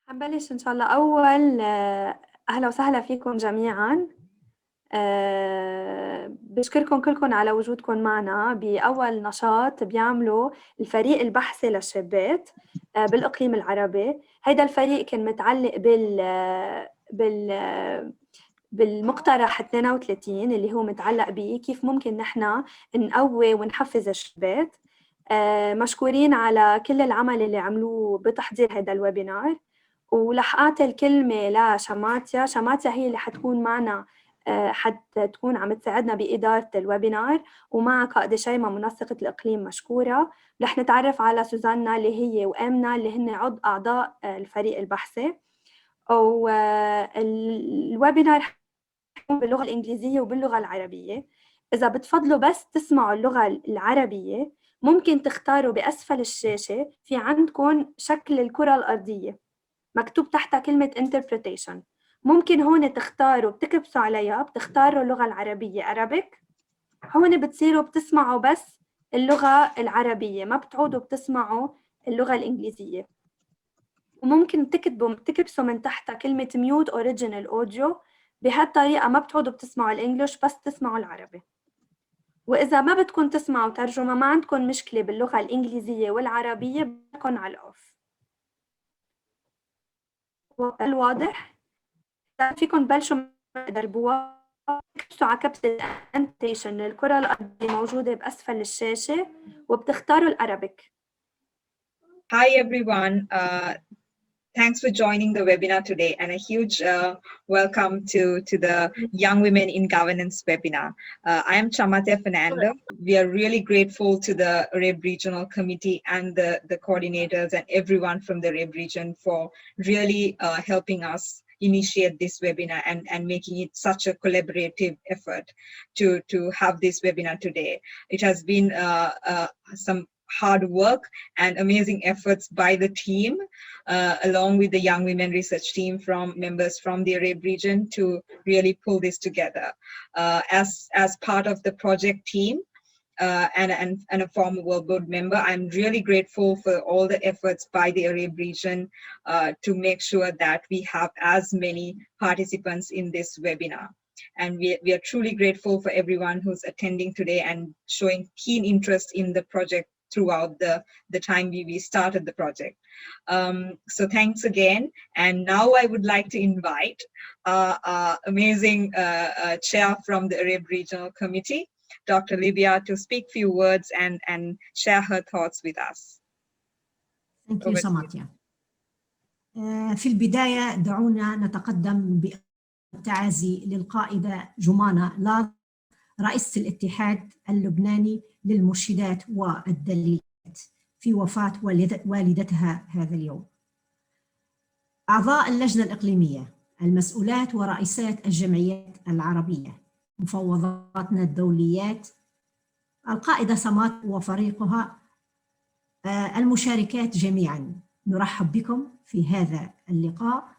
حنبلش إن شاء الله. أول أهلا وسهلا فيكم جميعا. بشكركم كلكم على وجودكم معنا بأول نشاط بيعمله الفريق البحثي للشابات بالإقليم العربي. هيدا الفريق كان متعلق بالمقترح 32 اللي هو متعلق كيف ممكن نحن نقوي ونحفز الشابات. مشكورين على كل العمل اللي عملوه بتحضير هذا الويبينار، ورح أعطي الكلمة لشماتيا. شماتيا هي اللي حتكون معنا، حتكون عم تساعدنا بإدارة الويبينار، ومع قائدة شيماء منسقة الإقليم مشكورة. رح نتعرف على سوزانا اللي هي وآمنة اللي هن أعضاء الفريق البحثي. والويبينار حيكون باللغة الإنجليزية وباللغة العربية. إذا بتفضلوا بس تسمعوا اللغة العربية ممكن تختاروا بأسفل الشاشة في عندكم شكل الكرة الأرضية مكتوب تحتها كلمة interpretation. ممكن هون تختاروا بتكبسوا عليها، بتختاروا اللغة العربية Arabic. هون بتصيروا بتسمعوا بس اللغة العربية، ما بتعودوا بتسمعوا اللغة الإنجليزية. وممكن تكبسوا من تحتها كلمة mute original audio. بهالطريقة ما بتعودوا بتسمعوا الإنجليش، بس تسمعوا العربي. وإذا ما بدكم تسمعوا ترجمة، ما عندكم مشكلة باللغة الإنجليزية والعربية، بدكم على الأوف. الواضح؟ فيكم تبلشوا تدربوها. تكبسوا على كبسة الانتيشن الكرة الأرضية موجودة بأسفل الشاشة وبتختاروا الأرابيك. Hi everyone. Thanks for joining the webinar today, and a huge welcome to the Young Women in Governance webinar. I am Chamatya Fernando. We are really grateful to the Arab Regional Committee and the coordinators and everyone from the Arab region for really helping us initiate this webinar and making it such a collaborative effort to have this webinar today. It has been some hard work and amazing efforts by the team, along with the Young Women Research Team from members from the Arab region to really pull this together. As part of the project team and a former World Board member, I'm really grateful for all the efforts by the Arab region to make sure that we have as many participants in this webinar. And we are truly grateful for everyone who's attending today and showing keen interest in the project throughout the time we started the project. So thanks again. And now I would like to invite our amazing chair from the Arab Regional Committee, Dr. Libya, to speak a few words and share her thoughts with us. Thank you, سماتيا. في البداية دعونا نتقدم بالتعازي للقائدة جمانة لاض، رئيسة الاتحاد اللبناني للمرشدات والدليلات، في وفاة والدتها هذا اليوم. أعضاء اللجنة الإقليمية، المسؤولات ورئيسات الجمعيات العربية، مفوضاتنا الدوليات، القائدة سمات وفريقها، المشاركات جميعاً، نرحب بكم في هذا اللقاء.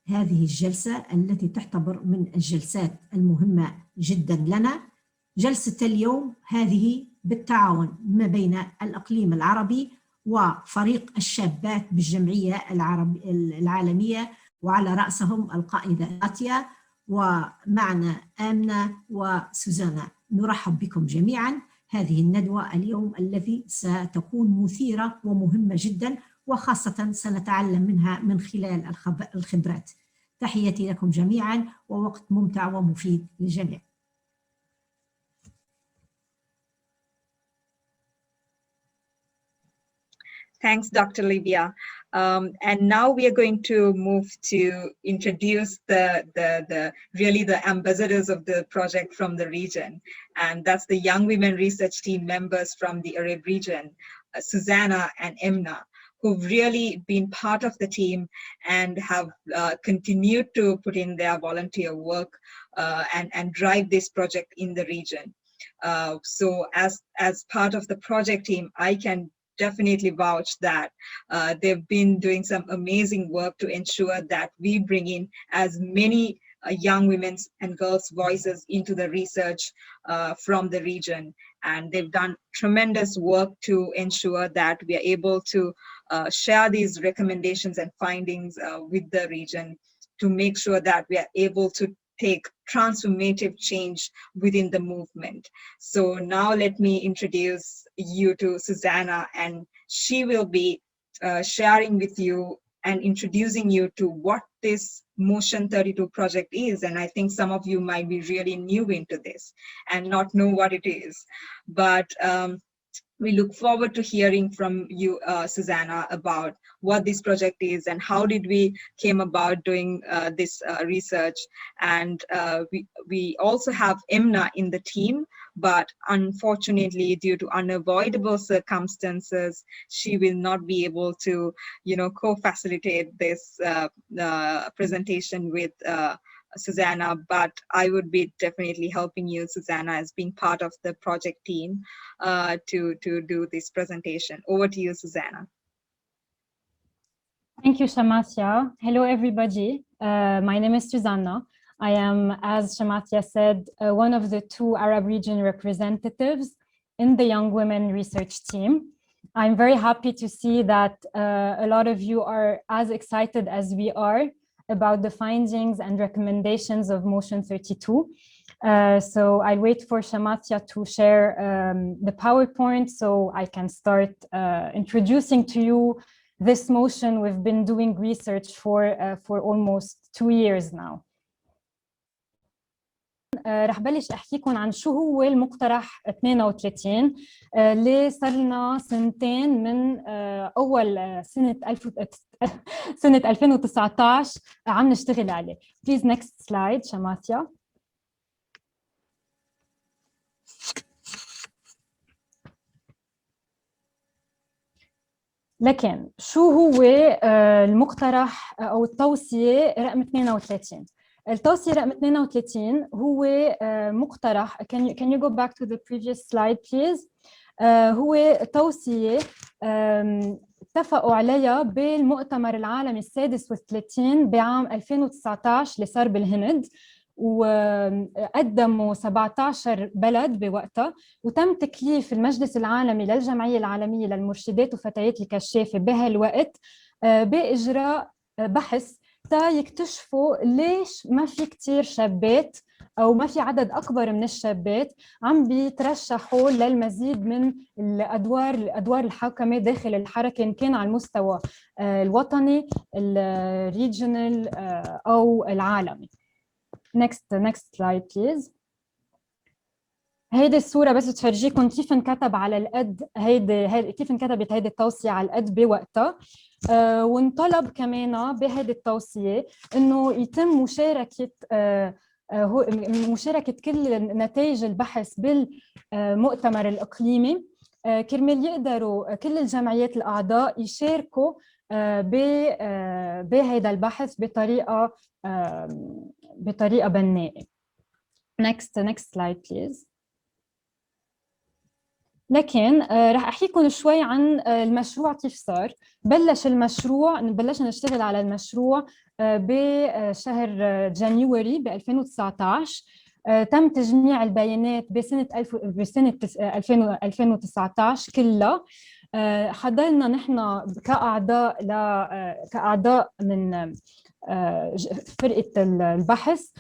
هذه الجلسة التي تعتبر من الجلسات المهمة جداً لنا. جلسة اليوم هذه بالتعاون ما بين الإقليم العربي وفريق الشابات بالجمعية العالمية، وعلى رأسهم القائدة آتيا، ومعنا آمنة وسوزانا. نرحب بكم جميعاً. هذه الندوة اليوم التي ستكون مثيرة ومهمة جداً، وخاصة سنتعلم منها من خلال الخبرات. تحياتي لكم جميعاً، ووقت ممتع ومفيد للجميع. Thanks, Dr. Libya. And now we are going to move to introduce really the ambassadors of the project from the region. And that's the Young Women Research Team members from the Arab region, Susanna and Emna, who've really been part of the team and have continued to put in their volunteer work and drive this project in the region. So as part of the project team, I can definitely vouch that they've been doing some amazing work to ensure that we bring in as many young women's and girls' voices into the research from the region. And they've done tremendous work to ensure that we are able to share these recommendations and findings with the region to make sure that we are able to take transformative change within the movement. So now let me introduce you to Susanna, and she will be sharing with you and introducing you to what this Motion 32 project is. And I think some of you might be really new into this and not know what it is. But we look forward to hearing from you, Susanna, about what this project is and how did we came about doing this research. And we also have Emna in the team, but unfortunately, due to unavoidable circumstances, she will not be able to, co-facilitate this presentation with Susanna, but I would be definitely helping you, Susanna, as being part of the project team to do this presentation. Over to you, Susanna. Thank you, Shamathia. Hello, everybody. My name is Susanna. I am, as Shamathia said, one of the 2 Arab region representatives in the Young Women Research Team. I'm very happy to see that a lot of you are as excited as we are about the findings and recommendations of Motion 32. So I'll wait for Shamathia to share the PowerPoint so I can start introducing to you this motion. We've been doing research for almost 2 years now. رح بلش احكيكم عن شو هو المقترح 32 اللي صار لنا سنتين من اول سنه 2019 عم نشتغل عليه. Please next slide شماثيا. لكن شو هو المقترح او التوصيه رقم 32؟ التوصية رقم 32 هو مقترح. Can you go back to the previous slide please? هو توصية اتفقوا عليها بالمؤتمر العالمي السادس والثلاثين بعام 2019 اللي صار بالهند، وقدموا 17 بلد بوقتها، وتم تكليف المجلس العالمي للجمعية العالمية للمرشدات وفتيات الكشافة بهالوقت بإجراء بحث تا يكتشفوا ليش ما في كتير شابات أو ما في عدد أكبر من الشابات عم بيترشحوا للمزيد من الأدوار الحاكمة داخل الحركة، إن كان على المستوى الوطني، الريجنال أو العالمي. Next slide please. هيدي الصورة بس تفرجيكم كيف انكتب على القد كيف انكتبت هيدي التوصية على القد بوقتها. ونطلب كمان بهيدي التوصية إنه يتم مشاركة كل نتائج البحث بالمؤتمر الإقليمي كرمال يقدروا كل الجمعيات الأعضاء يشاركوا بهيدا البحث بطريقة بناءة. Next slide please. لكن رح أحكيكم شوي عن المشروع كيف صار. بلشنا نشتغل على المشروع بشهر جانيوري ب 2019. تم تجميع البيانات بسنة 2019 كلها. حضرنا نحن كأعضاء من فرقة البحث،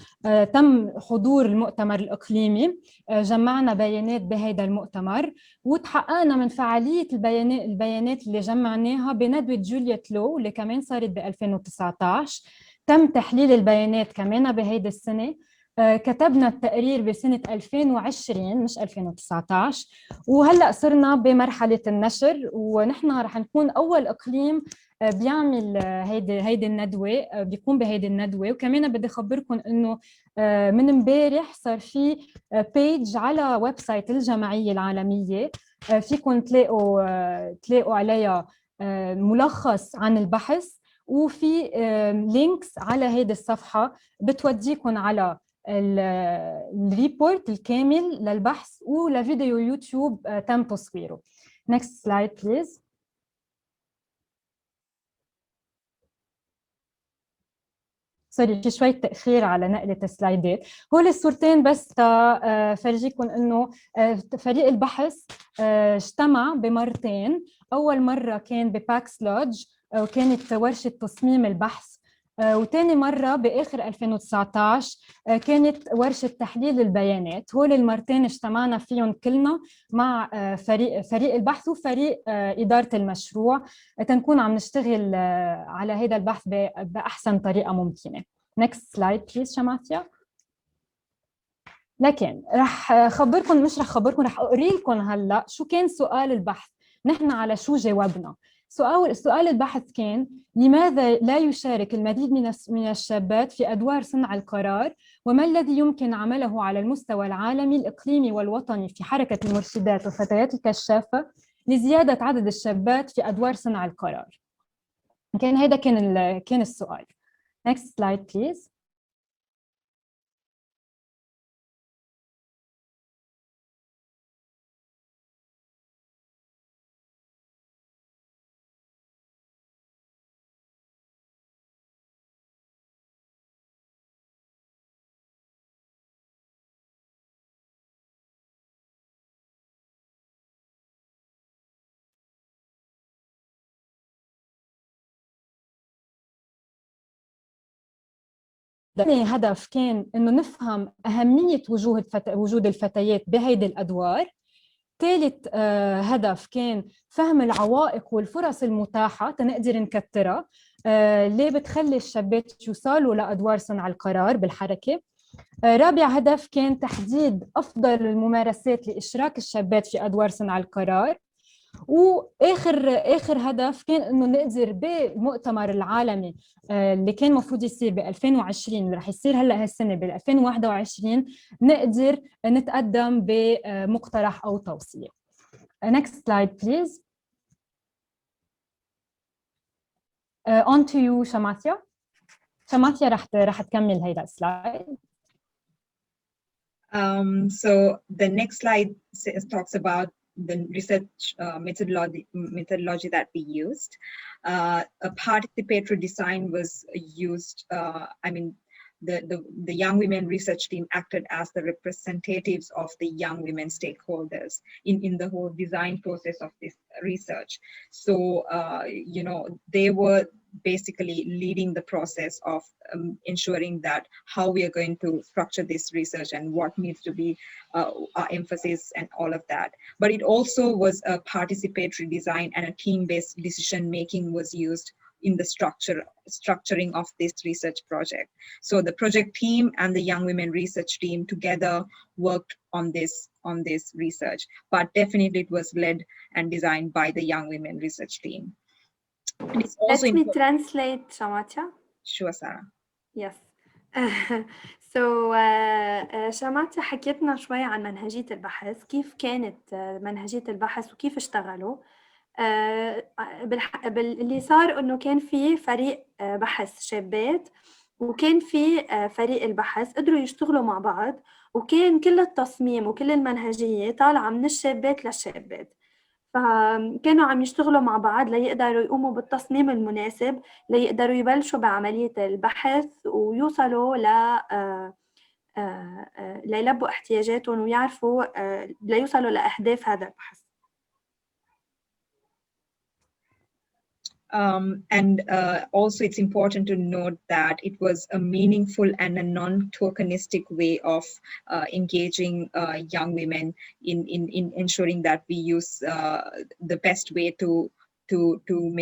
تم حضور المؤتمر الإقليمي، جمعنا بيانات بهذا المؤتمر، وتحققنا من فعالية البيانات اللي جمعناها بندوة جولييت لو اللي كمان صارت ب 2019. تم تحليل البيانات كمان بهيدي السنة. كتبنا التقرير بسنة 2020 مش 2019، وهلأ صرنا بمرحلة النشر، ونحن رح نكون أول إقليم بيعمل هيدي الندوة، بيكون بهيدي الندوة. وكمان بدي أخبركم إنه من امبارح صار في بيج على ويب سايت الجمعية العالمية، فيكم تلاقوا عليها ملخص عن البحث، وفي لينكس على هيدي الصفحة بتوديكم على الريبورت الكامل للبحث ولفيديو يوتيوب تم تصويره. Next slide please. سوري في شوية تأخير على نقلة السلايدات. هول الصورتين بس فرجيكم إنه فريق البحث اجتمع بمرتين. أول مرة كان بباكس لودج وكانت ورشة تصميم البحث، وتاني مرة بآخر 2019 كانت ورشة تحليل البيانات. هول المرتين اجتمعنا فيهم كلنا مع فريق البحث وفريق إدارة المشروع تنكون عم نشتغل على هذا البحث بأحسن طريقة ممكنة. Next slide please شماتيا. لكن رح خبركم، مش رح خبركم، رح أقري لكم هلأ شو كان سؤال البحث، نحن على شو جاوبنا. سؤال البحث كان: لماذا لا يشارك المزيد من الشابات في أدوار صنع القرار؟ وما الذي يمكن عمله على المستوى العالمي الإقليمي والوطني في حركة المرشدات وفتيات الكشافة لزيادة عدد الشابات في أدوار صنع القرار؟ كان هذا كان السؤال. Next slide please. ثاني هدف كان إنه نفهم أهمية وجود الفتيات بهيدي الأدوار. ثالث هدف كان فهم العوائق والفرص المتاحة تنقدر نكترها ليه بتخلي الشابات يوصلوا لأدوار صنع القرار بالحركة. رابع هدف كان تحديد أفضل الممارسات لإشراك الشابات في أدوار صنع القرار. واخر هدف كان انه نقدر بالمؤتمر العالمي اللي كان المفروض يصير ب 2020 اللي رح يصير هلا هالسنه بال 2021 نقدر نتقدم بمقترح او توصيه. Next slide please. On to you شماتيا. شماتيا رح تكمل هيدا السلايد. So the next slide talks about the research methodology that we used. A participatory design was used. The young women research team acted as the representatives of the young women stakeholders in the whole design process of this research. So, they were basically leading the process of ensuring that how we are going to structure this research and what needs to be our emphasis and all of that. But it also was a participatory design, and a team-based decision making was used in the structuring of this research project. So the project team and the young women research team together worked on this research, but definitely it was led and designed by the young women research team. And it's also Let me translate, Shamatya. Sure, Sarah. Yes. So شماتيا حكيتنا شوي عن منهجية البحث، كيف كانت منهجية البحث وكيف اشتغلوا. اللي صار إنه كان في فريق بحث شابات وكان في فريق البحث قدروا يشتغلوا مع بعض، وكان كل التصميم وكل المنهجية طالعة من الشابات للشابات، فكانوا عم يشتغلوا مع بعض ليقدروا يقوموا بالتصميم المناسب ليقدروا يبلشوا بعملية البحث ويوصلوا ليلبوا احتياجاتهم ويعرفوا ليوصلوا لأهداف هذا البحث. And also it's important to note that it was a meaningful and a non-tokenistic way of engaging young women in ensuring that we use the best way to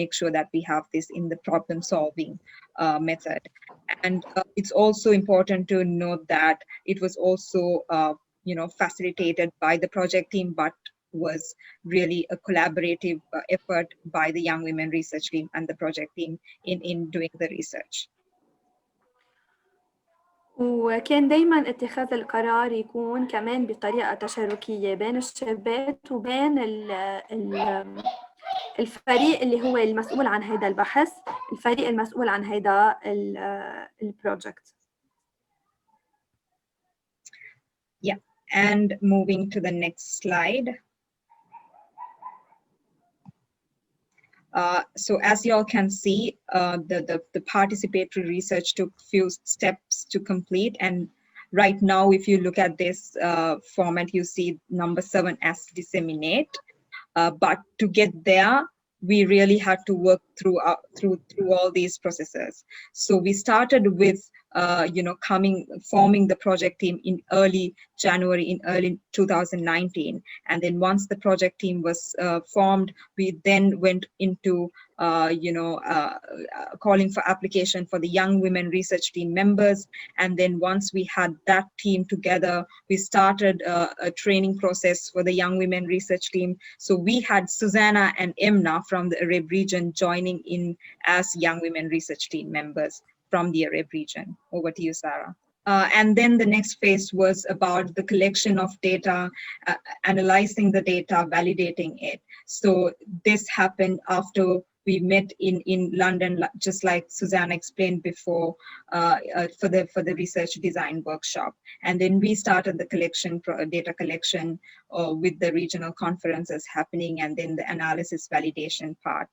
make sure that we have this in the problem solving method. And it's also important to note that it was also facilitated by the project team, but was really a collaborative effort by the young women research team and the project team in doing the research. وكان دايما اتخاذ القرار يكون كمان بطريقة تشاركية بين الشابات وبين الفريق اللي هو المسؤول عن هذا البحث، الفريق المسؤول عن هذا البروجكت. Yeah, and moving to the next slide. So as you all can see, the participatory research took few steps to complete. And right now, if you look at this format, you see number 7 as disseminate. But to get there, we really had to work through all these processes. So we started with forming the project team in early January, in early 2019, and then once the project team was formed, we then went into calling for application for the young women research team members. And then once we had that team together, we started a training process for the young women research team. So we had Susanna and Emna from the Arab region joining in as young women research team members from the Arab region. Over to you, Sarah. And then the next phase was about the collection of data, analyzing the data, validating it. So this happened after we met in London, just like Susanna explained before, for the research design workshop. And then we started the data collection with the regional conferences happening, and then the analysis validation part.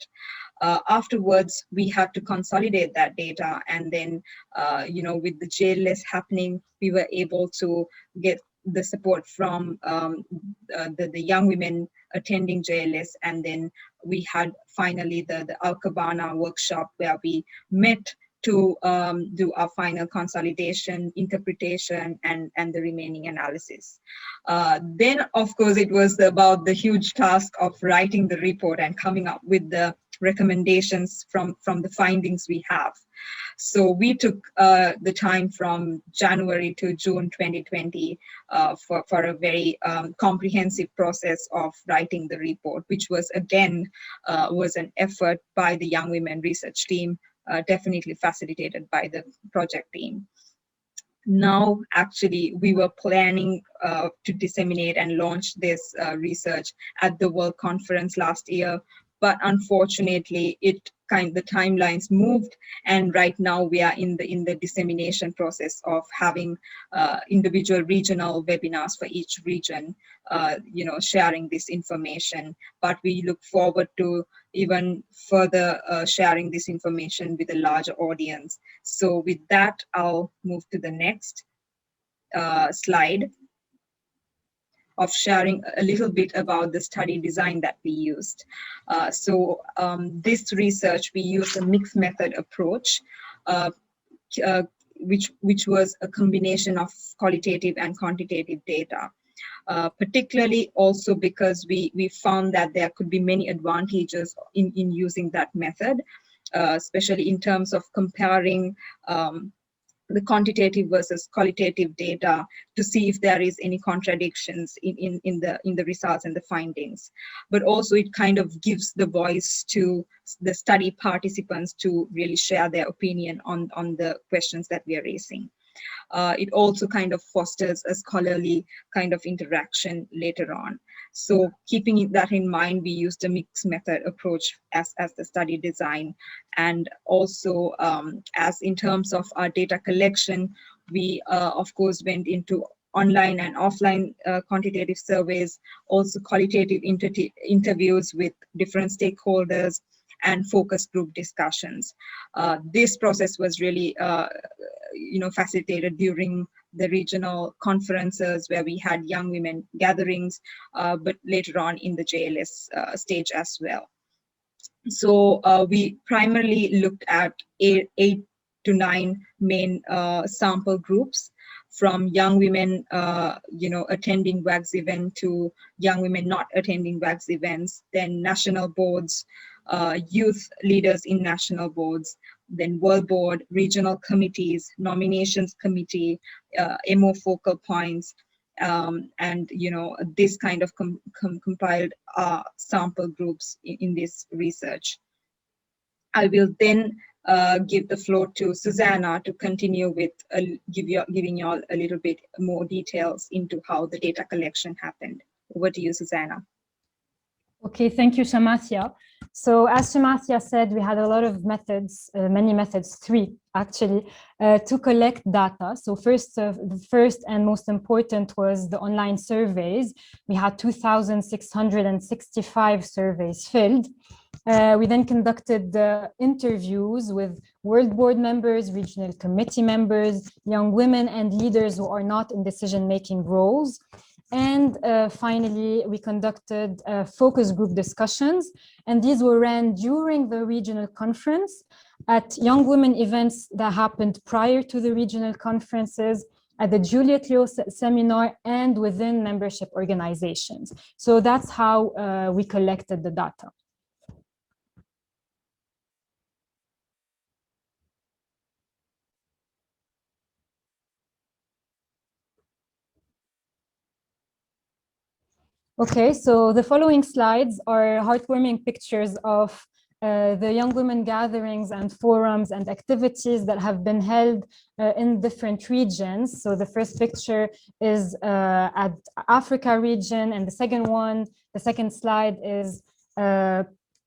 Afterwards, we had to consolidate that data, and then with the JLS happening, we were able to get the support from the young women attending JLS, and then we had finally the Al-Kabana workshop where we met to do our final consolidation, interpretation, and the remaining analysis. Then, of course, it was about the huge task of writing the report and coming up with the recommendations from the findings we have. So we took the time from January to June 2020 for a very comprehensive process of writing the report, which was again was an effort by the Young Women Research Team, definitely facilitated by the project team. Now, actually, we were planning to disseminate and launch this research at the World Conference last year, but unfortunately, the timelines moved, and right now we are in the dissemination process of having individual regional webinars for each region, sharing this information. But we look forward to even further sharing this information with a larger audience. So with that, I'll move to the next slide of sharing a little bit about the study design that we used. This research, we used a mixed method approach, which was a combination of qualitative and quantitative data. Particularly also because we found that there could be many advantages in using that method, especially in terms of comparing the quantitative versus qualitative data to see if there is any contradictions in the results and the findings. But also it kind of gives the voice to the study participants to really share their opinion on the questions that we are raising. It also kind of fosters a scholarly kind of interaction later on. So keeping that in mind, we used a mixed method approach as the study design. And also as in terms of our data collection, we of course went into online and offline quantitative surveys, also qualitative interviews with different stakeholders, and focus group discussions. This process was really facilitated during the regional conferences where we had young women gatherings, but later on in the JLS stage as well. So we primarily looked at 8 to 9 main sample groups, from young women attending WAGS event to young women not attending WAGS events, then national boards, youth leaders in national boards, then World Board, regional committees, nominations committee, MO focal points, and this kind of compiled sample groups in this research. I will then give the floor to Susanna to continue with giving you all a little bit more details into how the data collection happened. Over to you, Susanna. Okay, thank you, Shamathia. So as Shamathia said, we had a lot of methods, many methods, 3 actually, to collect data. So the first and most important was the online surveys. We had 2,665 surveys filled. We then conducted interviews with World Board members, regional committee members, young women, and leaders who are not in decision-making roles. And finally, we conducted focus group discussions, and these were ran during the regional conference at young women events that happened prior to the regional conferences, at the Juliet Leo seminar, and within membership organizations. So that's how we collected the data. Okay, so the following slides are heartwarming pictures of the young women gatherings and forums and activities that have been held in different regions. So the first picture is at Africa region, and the second slide is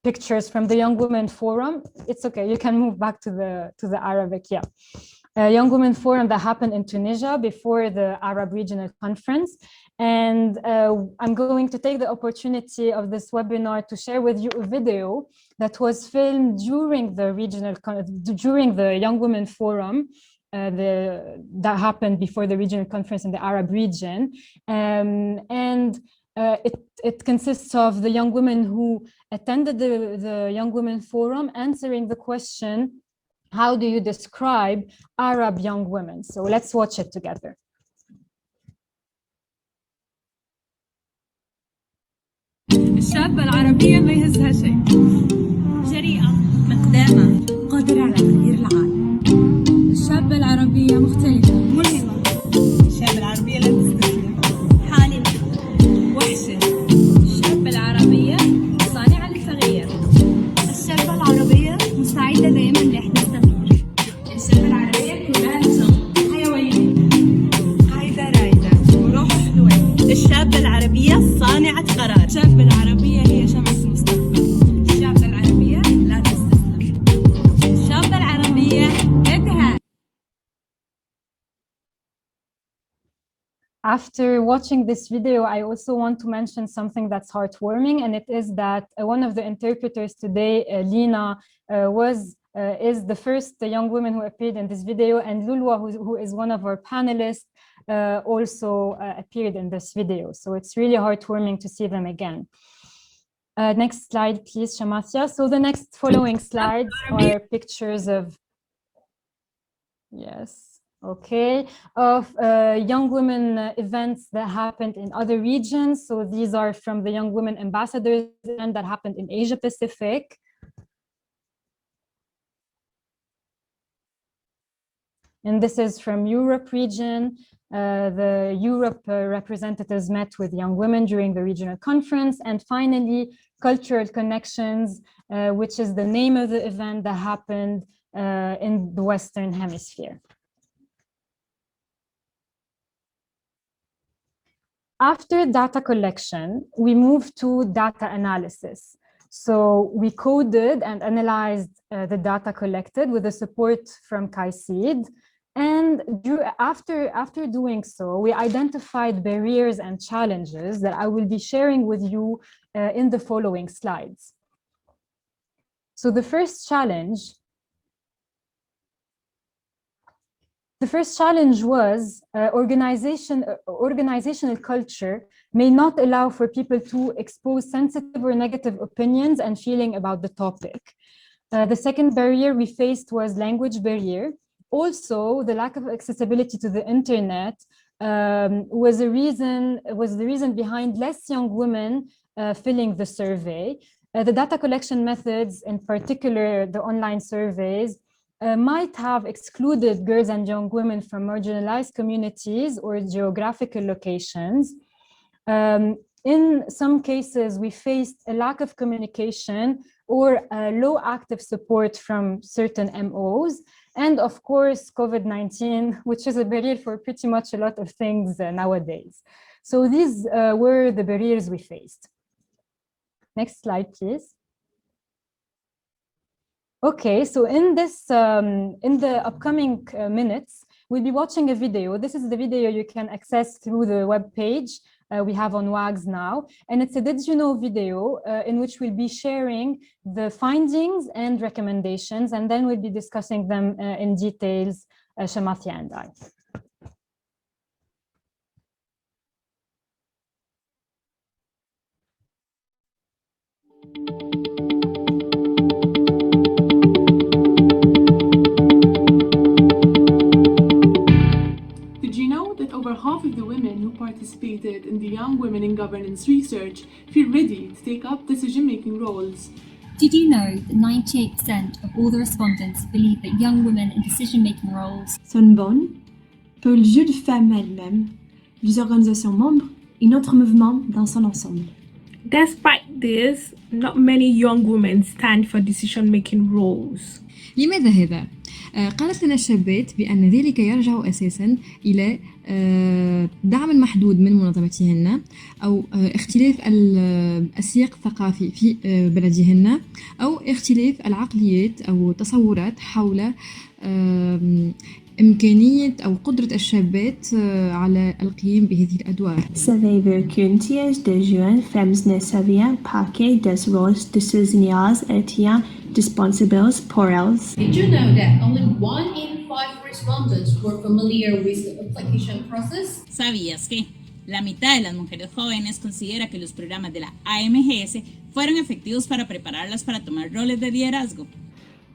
pictures from the Young Women Forum. It's okay, you can move back to the Arabic, yeah. Young Women Forum that happened in Tunisia before the Arab Regional Conference. And I'm going to take the opportunity of this webinar to share with you a video that was filmed during the Young Women Forum that happened before the regional conference in the Arab region. It consists of the young women who attended the Young Women Forum answering the question, how do you describe Arab young women? So let's watch it together. الشابة العربية ما يهزها شيء، جريئة، مقدامة، قادرة على تغيير العالم. الشابة العربية مختلفة، ملهمة. الشابة العربية لا تستسلم، حالمة، وحشة. الشابة العربية صانعة للتغيير. الشابة العربية مستعدة دائما لإحداث تغيير. الشابة العربية كلها نشاط، حيوية، قاعدة رايدة، وروح حلوة. الشابة العربية صانعة قرار. الشابة العربية هي شمس المستقبل. الشابة العربية لا تستسلم. الشابة العربية يدها. After watching this video, I also want to mention something that's heartwarming, and it is that one of the interpreters today, Lina, is the first young woman who appeared in this video, and Lulwa, who is one of our panelists, also appeared in this video. So it's really heartwarming to see them again. Next slide, please, Shamathia. So the next following slides are pictures of, yes, okay, of young women events that happened in other regions. So these are from the Young Women Ambassadors event that happened in Asia Pacific. And this is from Europe region. The Europe representatives met with young women during the regional conference. And finally, Cultural Connections, which is the name of the event that happened in the Western Hemisphere. After data collection, we moved to data analysis. So we coded and analyzed the data collected with the support from KAICID. And after doing so, we identified barriers and challenges that I will be sharing with you in the following slides. So the first challenge was organizational culture may not allow for people to expose sensitive or negative opinions and feeling about the topic. The second barrier we faced was language barrier. Also, the lack of accessibility to the internet was the reason behind less young women filling the survey. The data collection methods, in particular the online surveys, might have excluded girls and young women from marginalized communities or geographical locations. In some cases, we faced a lack of communication or low active support from certain MOs. And of course, COVID-19, which is a barrier for pretty much a lot of things nowadays. So these were the barriers we faced. Next slide, please. Okay, so in the upcoming minutes, we'll be watching a video. This is the video you can access through the web page we have on WAGS now. And it's a Did You Know video in which we'll be sharing the findings and recommendations, and then we'll be discussing them in details, Shamathia and I. Did you know that over half of the women who participated in the Young Women in Governance research feel ready to take up decision-making roles? Did you know that 98% of all the respondents believe that young women in decision-making roles sont bonnes pour le jeu de femmes elles-mêmes, les organisations membres et notre mouvement dans son ensemble. Despite this, not many young women stand for decision-making roles. لماذا هذا؟ قالت لنا الشابات بأن ذلك يرجع أساساً إلى دعم محدود من منظمتهن أو اختلاف السياق الثقافي في بلدهن أو اختلاف العقليات أو تصورات حول إمكانية أو قدرة الشابات على القيام بهذه الأدوار. Savez-vous qu'un tiers des jeunes femmes ne savent pas que des rôles décisionnels étaient dispensables pour elles? Did you know that only 1 in 5 respondents were familiar with the application process? ¿Sabías que la mitad de las mujeres jóvenes considera que los programas de la AMGS fueron efectivos para prepararlas para tomar roles de liderazgo?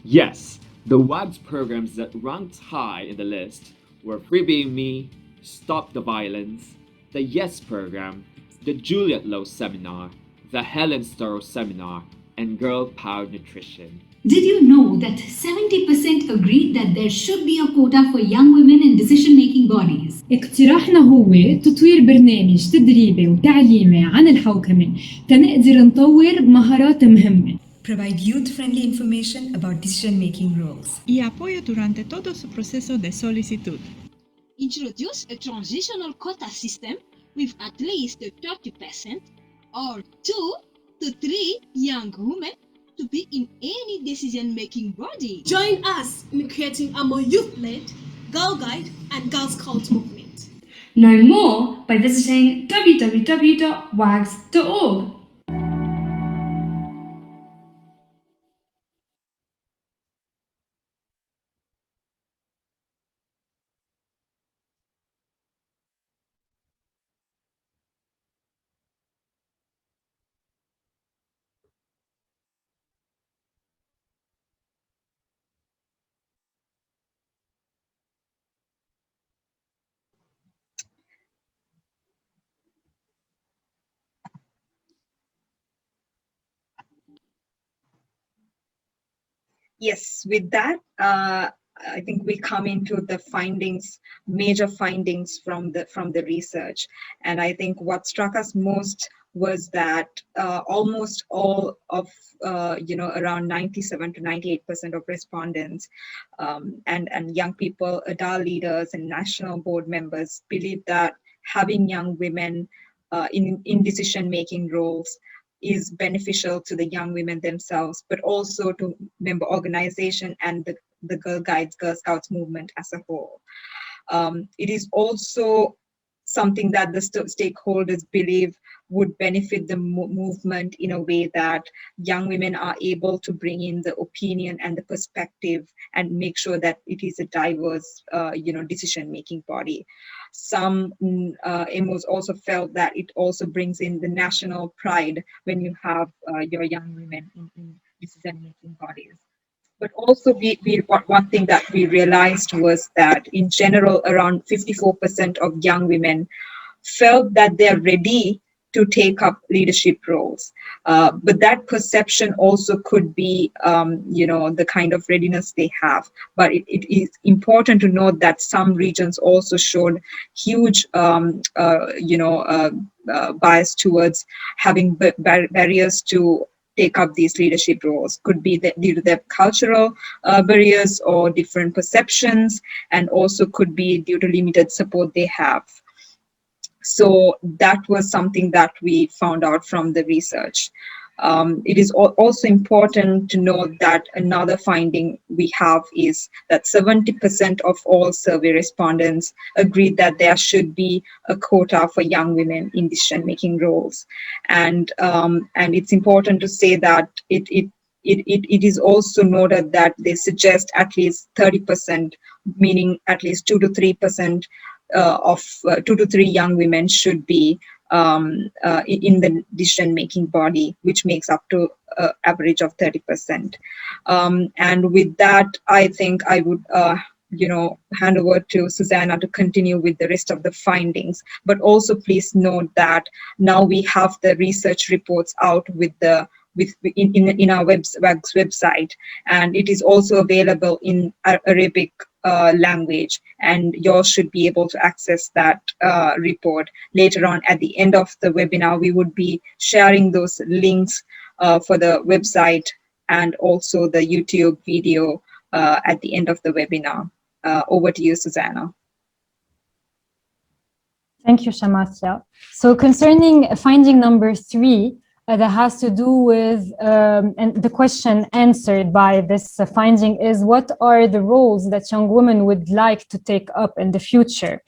Yes. The WAGS programs that ranked high in the list were Freebie Me, Stop the Violence, the Yes program, the Juliet Lowe seminar, the Helen Storrow seminar, and Girl Power Nutrition. Did you know that 70% agreed that there should be a quota for young women in decision-making bodies? اقتراحنا هو تطوير برنامج تدريبي وتعليمي عن الحوكمة تنقدر نطور مهارات مهمة. Provide youth-friendly information about decision-making roles. Y apoyo durante todo su proceso de solicitud. Introduce a transitional quota system with at least 30% or 2 to 3 young women to be in any decision-making body. Join us in creating a more youth-led Girl Guide and Girl Scout movement. Know more by visiting www.wags.org. Yes, with that, I think we come into the findings, major findings from the research. And I think what struck us most was that almost all of, around 97 to 98% of respondents and young people, adult leaders and national board members believe that having young women in decision-making roles is beneficial to the young women themselves, but also to member organization and the Girl Guides, Girl Scouts movement as a whole. It is also something that the stakeholders believe would benefit the movement in a way that young women are able to bring in the opinion and the perspective and make sure that it is a diverse, decision-making body. Some MOs also felt that it also brings in the national pride when you have your young women in decision-making bodies. But also one thing that we realized was that in general, around 54% of young women felt that they're ready to take up leadership roles. But that perception also could be, the kind of readiness they have. But it is important to note that some regions also showed huge, bias towards having barriers to take up these leadership roles. Could be due to their cultural barriers or different perceptions, and also could be due to limited support they have. So that was something that we found out from the research. It is also important to note that another finding we have is that 70% of all survey respondents agreed that there should be a quota for young women in decision-making roles. And it's important to say that it is also noted that they suggest at least 30%, meaning at least 2 to 3% of 2 to 3 young women should be in the decision-making body, which makes up to average of 30%. And with that, I think I would hand over to Susanna to continue with the rest of the findings. But also please note that now we have the research reports out in our website, and it is also available in Arabic language, and you all should be able to access that report later on. At the end of the webinar, we would be sharing those links for the website and also the YouTube video at the end of the webinar. Over to you, Susanna. Thank you, Shamathia. So concerning finding number 3, that has to do with, and the question answered by this finding is, what are the roles that young women would like to take up in the future?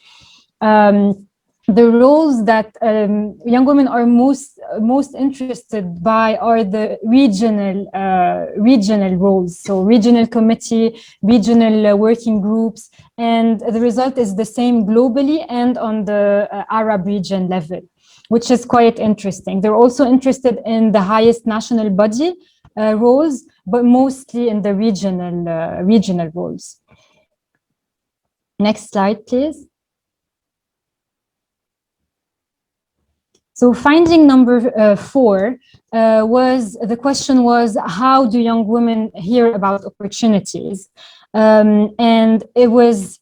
The roles that young women are most interested by are the regional roles, so regional committee, regional working groups, and the result is the same globally and on the Arab region level, which is quite interesting. They're also interested in the highest national body roles, but mostly in the regional roles. Next slide, please. So finding number 4 the question was, how do young women hear about opportunities? And it was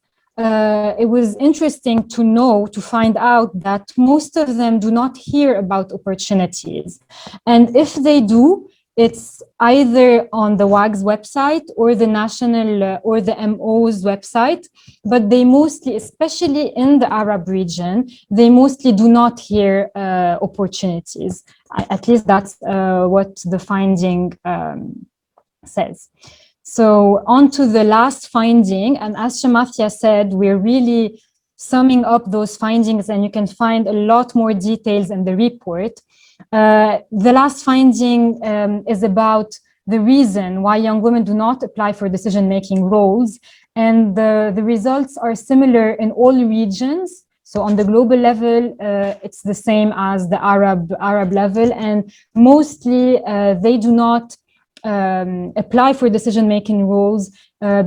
interesting to find out that most of them do not hear about opportunities. And if they do, it's either on the WAG's website or the national or the MO's website, but they mostly, especially in the Arab region, they mostly do not hear opportunities. At least that's what the finding says. So on to the last finding, and as Shamathia said, we're really summing up those findings, and you can find a lot more details in the report. The last finding is about the reason why young women do not apply for decision-making roles, and the results are similar in all regions. So on the global level, it's the same as the Arab level, and mostly they do not apply for decision-making roles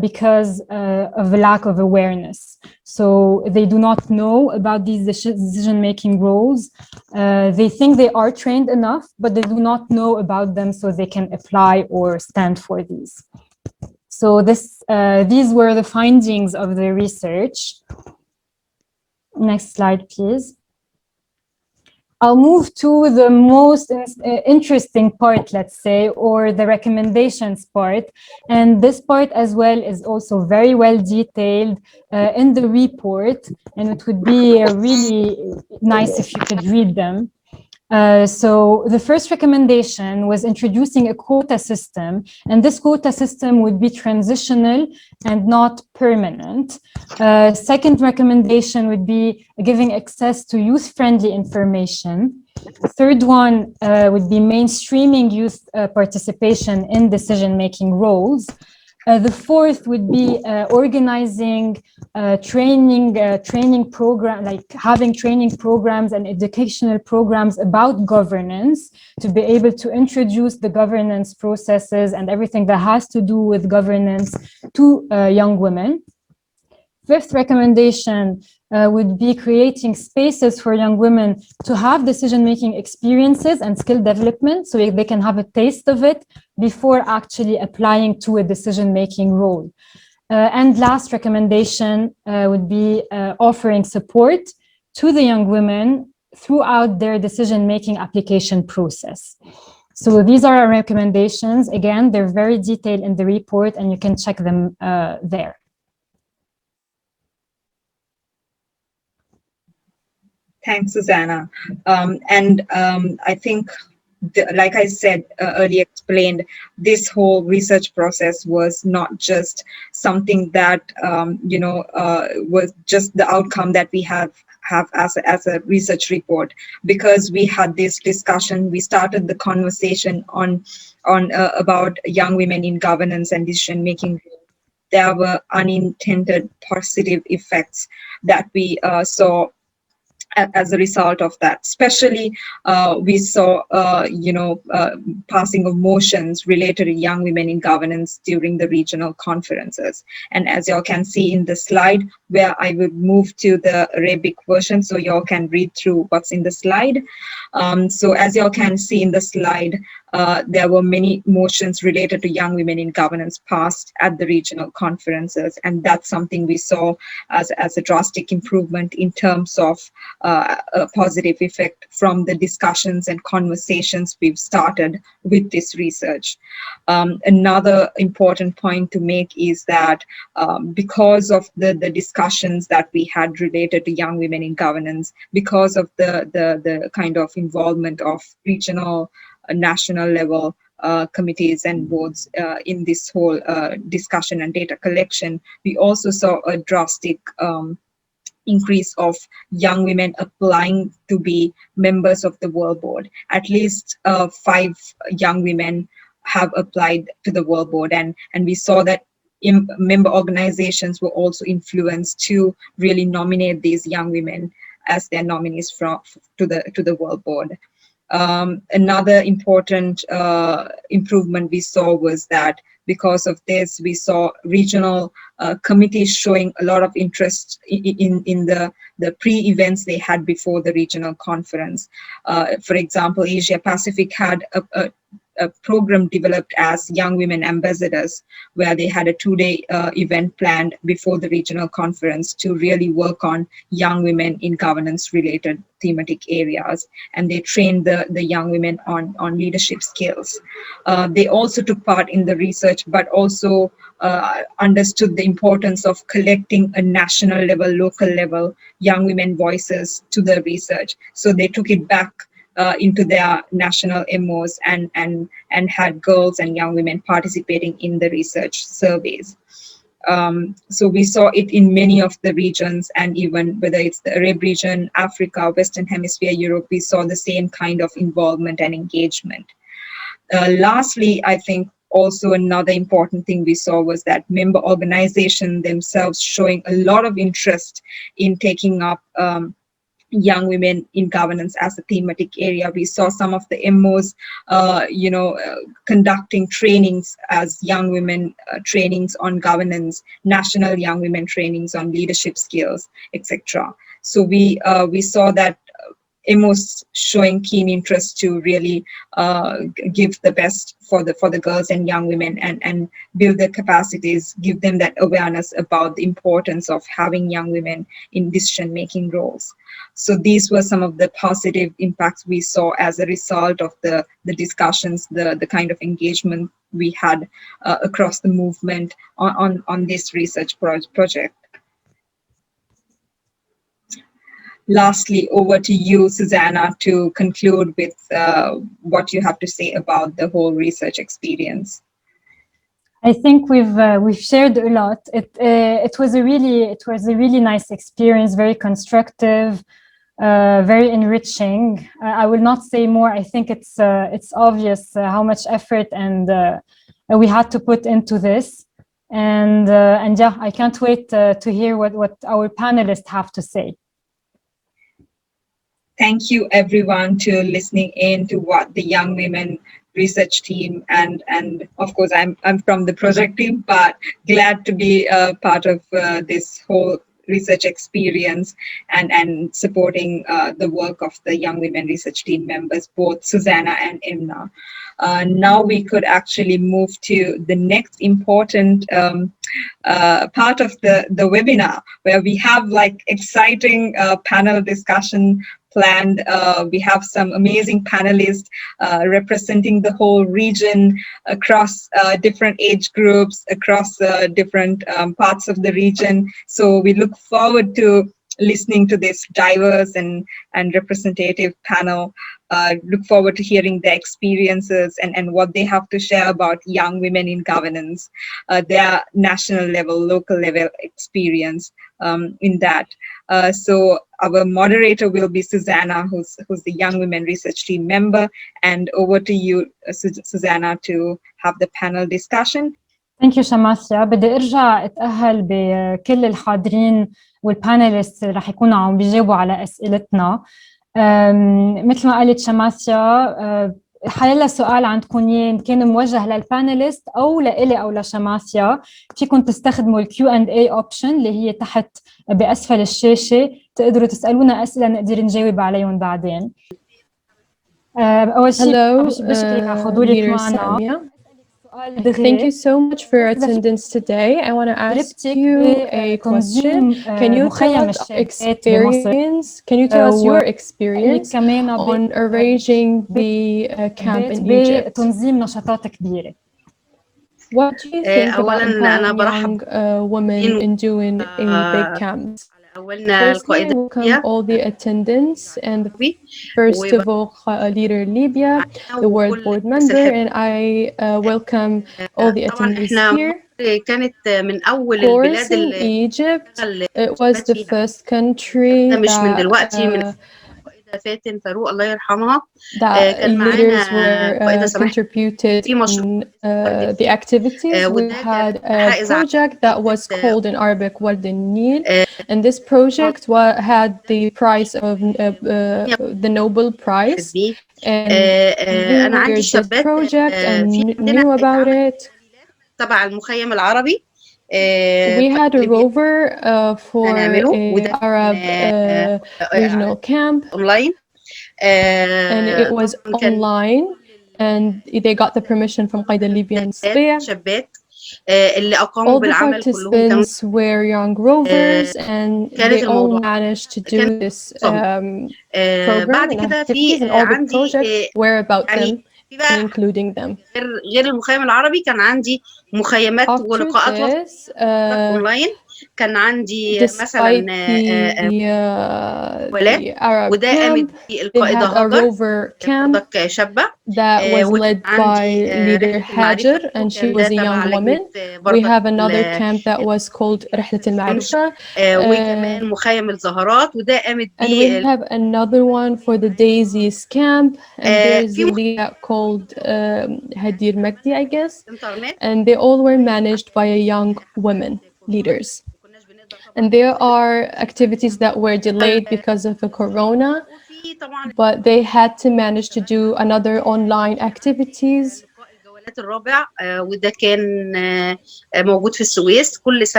because of a lack of awareness. So they do not know about these decision-making roles. They think they are trained enough, but they do not know about them, so they can apply or stand for these. So these were the findings of the research. Next slide, please. I'll move to the most interesting part, let's say, or the recommendations part. And this part as well is also very well detailed in the report, and it would be really nice if you could read them. So the first recommendation was introducing a quota system, and this quota system would be transitional and not permanent. Second recommendation would be giving access to youth-friendly information. Third one would be mainstreaming youth participation in decision-making roles. The fourth would be organizing training program, like having training programs and educational programs about governance to be able to introduce the governance processes and everything that has to do with governance to young women. Fifth recommendation would be creating spaces for young women to have decision-making experiences and skill development so they can have a taste of it before actually applying to a decision-making role. And last recommendation would be offering support to the young women throughout their decision-making application process. So these are our recommendations. Again, they're very detailed in the report, and you can check them there. Thanks, Susanna. I think like I said earlier, explained, this whole research process was not just something that was just the outcome that we have as a research report. Because we had this discussion, we started the conversation on about young women in governance and decision making. There were unintended positive effects that we saw as a result of that. Especially, we saw, passing of motions related to young women in governance during the regional conferences. And as y'all can see in the slide, where I would move to the Arabic version so y'all can read through what's in the slide. So as y'all can see in the slide, there were many motions related to young women in governance passed at the regional conferences, and that's something we saw as a drastic improvement in terms of a positive effect from the discussions and conversations we've started with this research. Another important point to make is that because of the discussions that we had related to young women in governance, because of the kind of involvement of regional, national level committees and boards in this whole discussion and data collection, we also saw a drastic increase of young women applying to be members of the World Board. At least 5 young women have applied to the World Board, and we saw that member organizations were also influenced to really nominate these young women as their nominees to the World Board. Another important improvement we saw was that because of this, we saw regional committees showing a lot of interest in the pre-events they had before the regional conference. For example, Asia Pacific had a program developed as Young Women Ambassadors, where they had a 2-day event planned before the regional conference to really work on young women in governance related thematic areas. And they trained the young women on leadership skills. They also took part in the research, but also understood the importance of collecting a national level, local level young women voices to the research. So they took it back into their national MOs and had girls and young women participating in the research surveys. So we saw it in many of the regions, and even whether it's the Arab region, Africa, Western Hemisphere, Europe, we saw the same kind of involvement and engagement. Lastly, I think also another important thing we saw was that member organizations themselves showing a lot of interest in taking up young women in governance as a thematic area. We saw some of the MOs, conducting trainings as young women, trainings on governance, national young women trainings on leadership skills, etc. So we saw that MOs showing keen interest to really give the best for the girls and young women and build their capacities, give them that awareness about the importance of having young women in decision-making roles. So these were some of the positive impacts we saw as a result of the discussions, the kind of engagement we had across the movement on this research project. Lastly, over to you, Susanna, to conclude with what you have to say about the whole research experience. I think we've shared a lot. It was a really nice experience, very constructive, very enriching. I will not say more. I think it's obvious how much effort and we had to put into this, and yeah, I can't wait to hear what our panelists have to say. Thank you, everyone, to listening in to what the Young Women research team and of course I'm from the project team, but glad to be part of this whole research experience and supporting the work of the Young Women research team members, both Susanna and Emna. Now we could actually move to the next important part of the webinar, where we have like exciting panel discussion planned. We have some amazing panelists representing the whole region across different age groups, across different parts of the region. So we look forward to listening to this diverse and representative panel. Look forward to hearing their experiences and what they have to share about young women in governance, their national level, local level experience in that. So our moderator will be Susanna, who's the Young Women Research Team member. And over to you, Susanna, to have the panel discussion. ثانك يو شماسيا. بدي ارجع اتاهل بكل الحاضرين والبانيلست رح يكونوا عم بيجاوبوا على اسئلتنا. مثل ما قالت شماسيا، حيلا سؤال عندكم إن كان موجه للبانيلست او لإلي او لشماسيا، فيكم تستخدموا الكيو اند اي اوبشن اللي هي تحت باسفل الشاشه، تقدروا تسالونا اسئله نقدر نجاوب عليهم بعدين. اول شيء بشكرك على حضورك معنا. Thank you so much for your attendance today. I want to ask you a question. Can you tell us your experience on arranging the camp in Egypt? تنظيم نشاطات كبيرة. What do you think about empowering young women in doing a big camp? Firstly, I welcome all the attendants, and first of all, leader Libya, the World Board member, and I welcome all the attendees here. Of course, in Egypt, it was the first country that leaders were contributed in the activities. We had a project that was called in Arabic Wald al-Nil, and this project had the prize of the Nobel Prize, and we heard this project and knew about it. We had a rover for an Arab regional camp, and it was online, and they got the permission from Qaida Libyan Sabia. All the participants were young rovers, and they all managed to do this program and activities, and all the projects were about them and including them. After this, despite the Arab camp, they had a rover camp that was led by leader Hajar, and she was a young woman. We have another camp that was called رحلة المعرفة, and we have another one for the Daisies camp, and there's a leader called Hadir Makdi, I guess, and they all were managed by a young woman leaders. And there are activities that were delayed because of the corona, but they had to manage to do another online activities.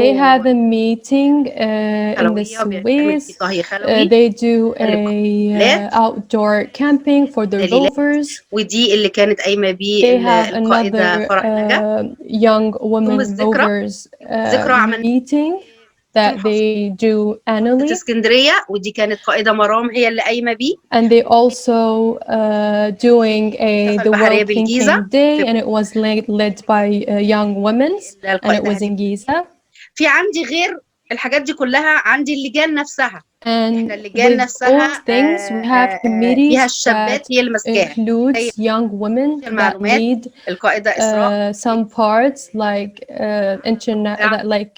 They have a meeting in the Suez. They do a outdoor camping for the rovers. They have another young women rovers meeting that they do annually. And they also doing the World Thinking Day, and it was led by young women, and it was in Giza. And with all things, we have committees that includes young women that lead some parts like internet, like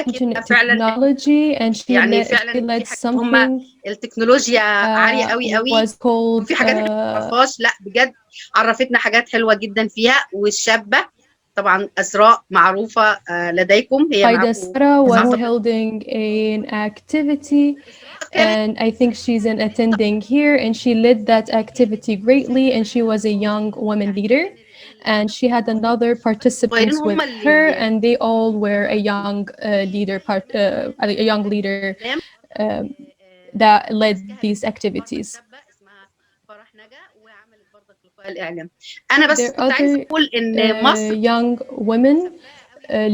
internet technology, and she led something was called طبعا أسراء معروفة لديكم هي قايدة سارة was holding an activity, and I think she's an attending here, and she led that activity greatly, and she was a young woman leader, and she had another participants with her, and they all were a young leader that led these activities. There are other young women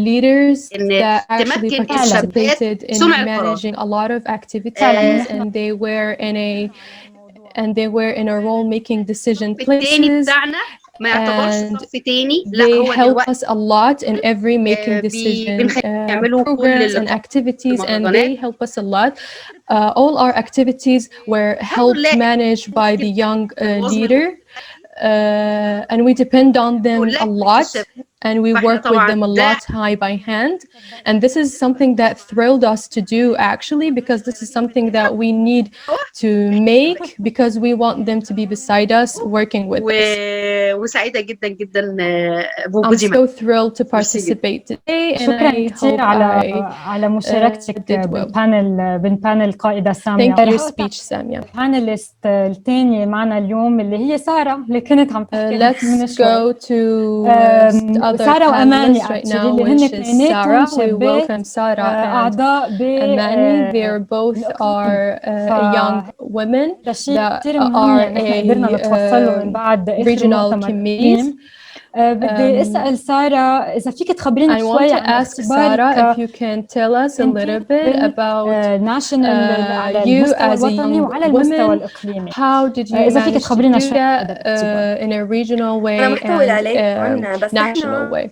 leaders that actually participated in managing a lot of activities, and they were in a role making decision places, and they help us a lot in every making decision programs and activities, and they help us a lot. All our activities were helped managed by the young leader, and we depend on them a lot, and we work with them a lot high by hand. And this is something that thrilled us to do, actually, because this is something that we need to make, because we want them to be beside us, working with us. I'm so thrilled to participate today, and شكرا I كثير hope على مشاركتك did well. بالبانل قائدة سامية. Thank you, speech Samia. البانلست الثانية معنا اليوم اللي هي سارة اللي كنت عم تحكي من Let's شوي. go to other سارة وأماني panelists right now, اللي هن which is Sarah. We welcome Sarah and أعضاء Amani. They both are young women that are a regional committees. بدي أسأل سارة إذا فيك تخبريني شوي عن اختبارك. If you can tell us a little bit about you as a young woman, how did you manage to do that in a regional way and national way?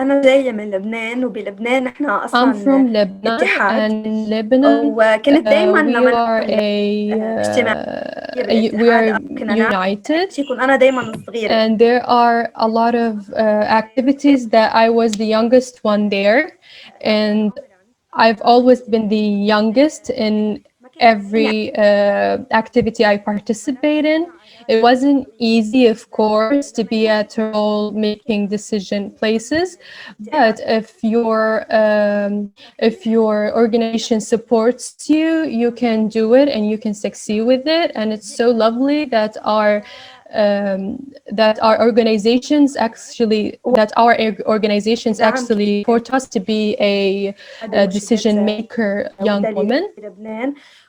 أنا جاية من لبنان، وبلبنان إحنا أصلاً I'm from Lebanon, and in Lebanon وكنت دايماً we are united, and there are a lot of activities that I was the youngest one there, and I've always been the youngest in every activity I participate in. It wasn't easy, of course, to be at role-making decision places, but if your organization supports you, you can do it and you can succeed with it. And it's so lovely that our organizations actually support us to be a decision maker young woman.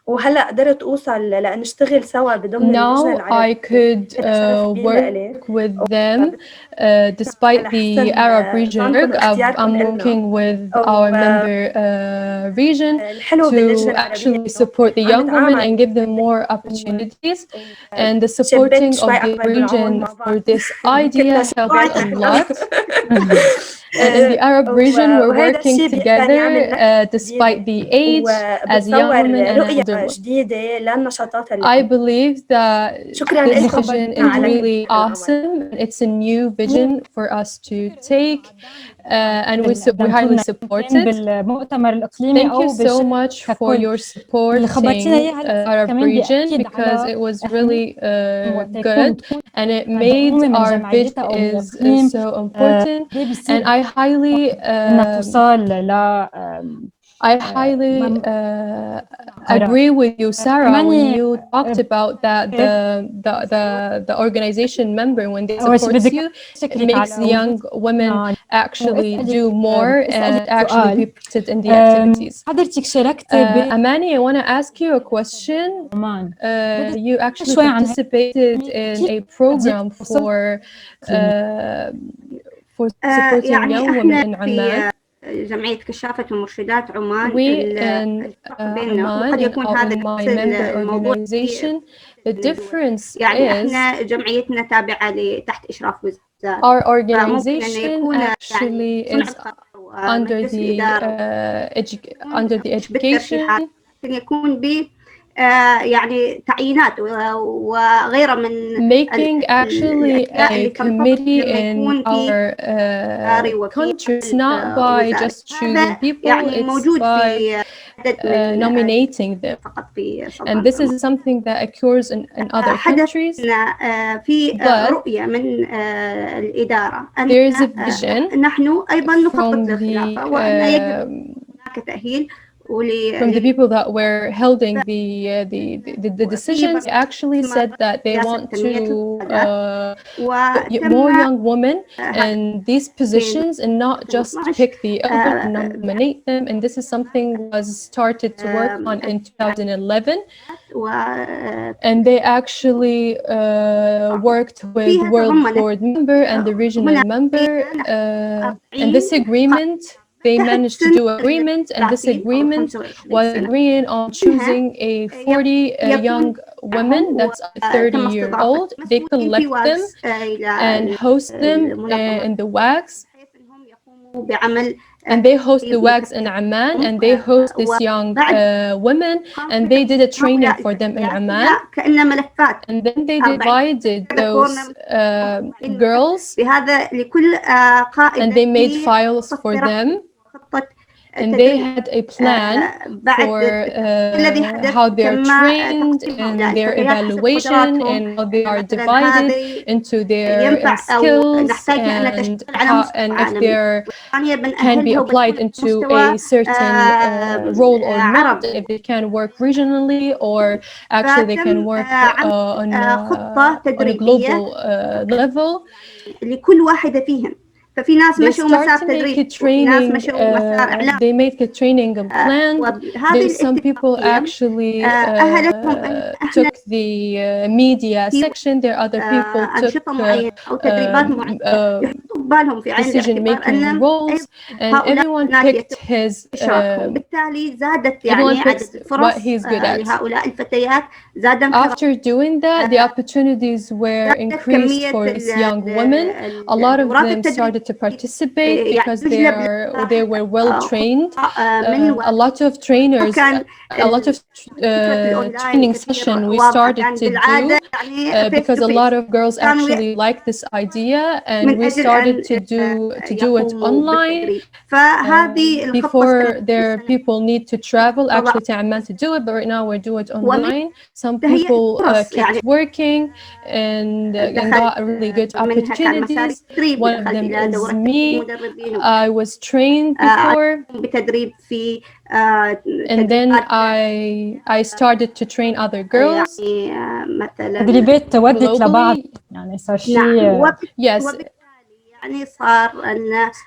وهلا قدرت اوصل لنشتغل سوا بضمن اللجنة العربية. Now I could work with them despite the Arab region. I'm working with our member region to actually support the young women and give them more opportunities. And the supporting of the region for this idea helped a lot. And in the Arab region, we're working together despite the age as young women and older women. I believe that this vision is really awesome. It's a new vision for us to take, and we highly support it. Thank you so much for your support in Arab region, because it was really good, and it made our vision is so important. And I highly agree with you, Sarah, when you talked about that the organization member, when they support you, it makes the young women actually do more and actually be participate in the activities. Amani, I want to ask you a question. You actually participated in a program for supporting young women in Amman. جمعية كشافة ومرشدات عمان. We in Amman, in my member organization, the difference is احنا جمعيتنا تابعة تحت إشراف وزارة. Our organization actually is under the education. يكون ب يعني تعيينات وغيرها من making actually a committee in our country. It's not by just choosing people, it's by nominating them. And this is something that occurs in other countries. But there is a vision from the people that were holding the decisions. They actually said that they want to get more young women in these positions and not just pick the elder and nominate them. And this is something was started to work on in 2011. And they actually worked with World Board member and the regional member. And this agreement they managed to do agreement, and this agreement was agreeing on choosing a 40 young women that's 30 years old. They collect them and host them in the wax. And they host the wax in Amman, and they host this young women, and they did a training for them in Amman. And then they divided those girls, and they made files for them. And they had a plan for how they're trained and their evaluation and how they are divided into their skills and if they can be applied into a certain role or not, if they can work regionally or actually they can work on a global level. They start to make a training. They make a training plan. There's some people actually took the media section. There are other people took decision-making roles, and everyone picked his. Everyone picked what he's good at. After doing that, the opportunities were increased for these young women. A lot of them started to participate because they were well trained. A lot of trainers, a lot of training session we started to do because a lot of girls actually like this idea, and we started to do it online. Before there people need to travel actually to Amman to do it, but right now we do it online. Some people kept working and got really good opportunities. One of them is me. I was trained before, and then I started to train other girls. تدريبات ودت لبعض يعني صار شيء. Yes.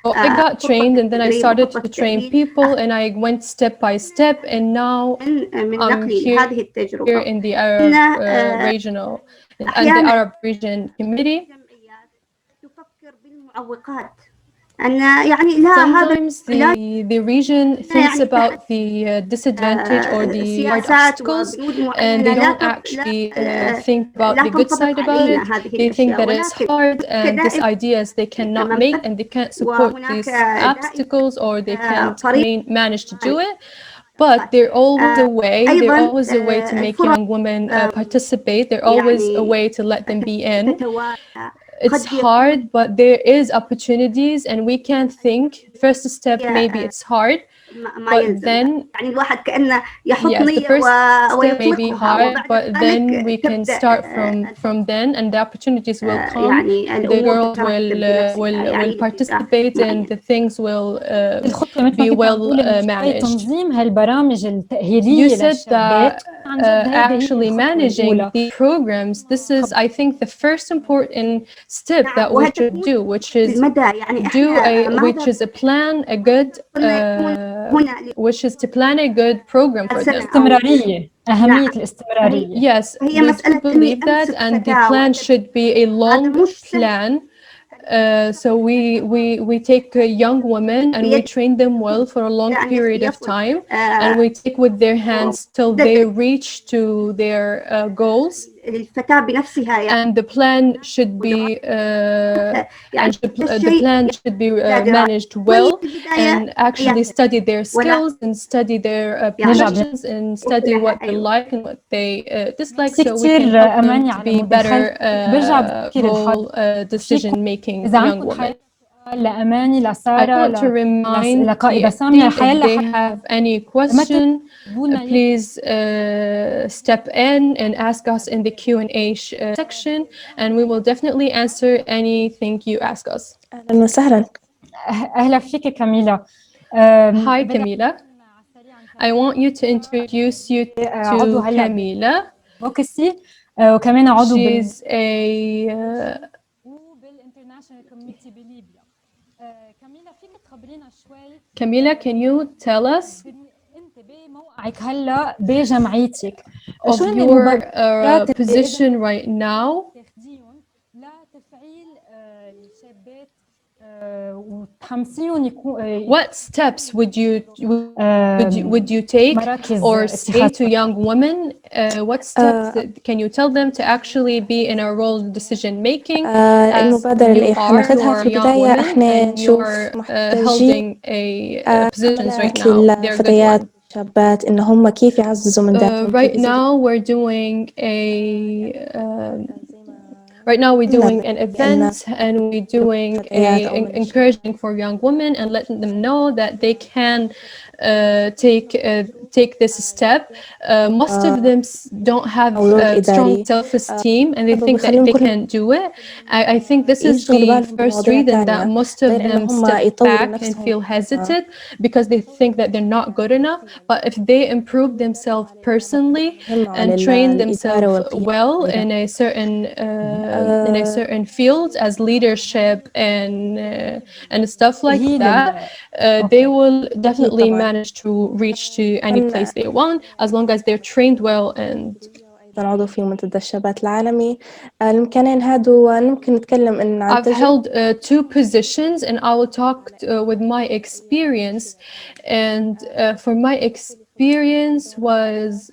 So I got trained, and then I started to train people, and I went step by step, and now I'm here in the Arab regional and the Arab region committee. Sometimes the region thinks about the disadvantage or the hard obstacles, and they don't actually think about the good side about it. They think that it's hard and these ideas they cannot make, and they can't support these obstacles, or they can't manage to do it. But there's always a way. There's always a way to make young women participate. There's always a way to let them be in. It's hard, but there is opportunities, and we can think first step maybe it's hard, but then yes, the first step may be hard, but then we can start from then, and the opportunities will come. The girls will participate, and the things will be well managed. You said that actually managing the programs, this is I think the first important step that we should do, which is a plan, a good which is to plan a good program for them. أهمية الاستمرارية. Yes, we do believe that, and the plan should be a long plan. So we take young women and we train them well for a long period of time, and we take with their hands till they reach to their goals. And the plan should be managed well, and actually study their skills and study their passions and study what they like and what they dislike, so we can help them to be better role decision making young women. I want to remind the team if they have any question, please step in and ask us in the Q&A section, and we will definitely answer anything you ask us. أهلا وسهلا. أهلا فيك كاميلا. Hi Camila. I want you to introduce you to Camila. وكمان عضو She's a Camila, can you tell us هلا بجمعيتك of your position right now وتحمسيهم يكون What steps would you take or say to young women? What steps can you tell them to actually be in a role decision making as المبادرة اللي you are حناخدها في young البداية women احنا and نشوف you're محتاجين holding a positions right حملات now. They're good للفتيات one. والشابات إن هم كيف يعززوا من ذاتهم. Right now we're doing Right now we're doing an event and we're doing encouraging for young women and letting them know that they can take this step. Most of them don't have strong self-esteem and they think that they can't do it. I think this is the first reason that most of them step back and feel hesitant because they think that they're not good enough. But if they improve themselves personally and train themselves well in a certain field as leadership and stuff like that, they will definitely manage to reach to any place they want as long as they're trained well. And عضو في منتدى الشابات العالمي. المكانين هادو ممكن نتكلم إن عن I've held 2 positions and I will talk with my experience and for my experience was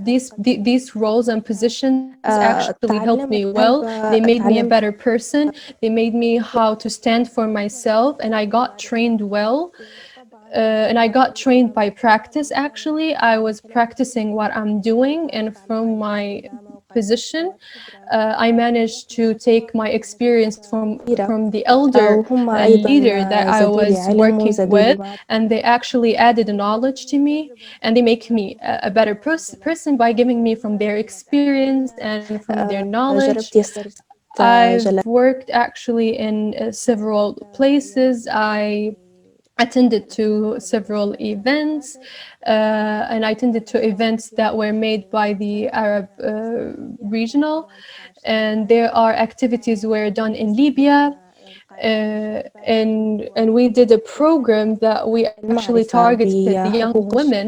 these roles and positions actually helped me well. They made me a better person. They made me how to stand for myself and I got trained well. And I got trained by practice actually. I was practicing what I'm doing and from my position I managed to take my experience from the elder leader that I was working with and they actually added knowledge to me and they make me a better person by giving me from their experience and from their knowledge. I've worked actually in several places. I attended to several events and I attended to events that were made by the Arab regional and there are activities were done in Libya and we did a program that we actually targeted the young women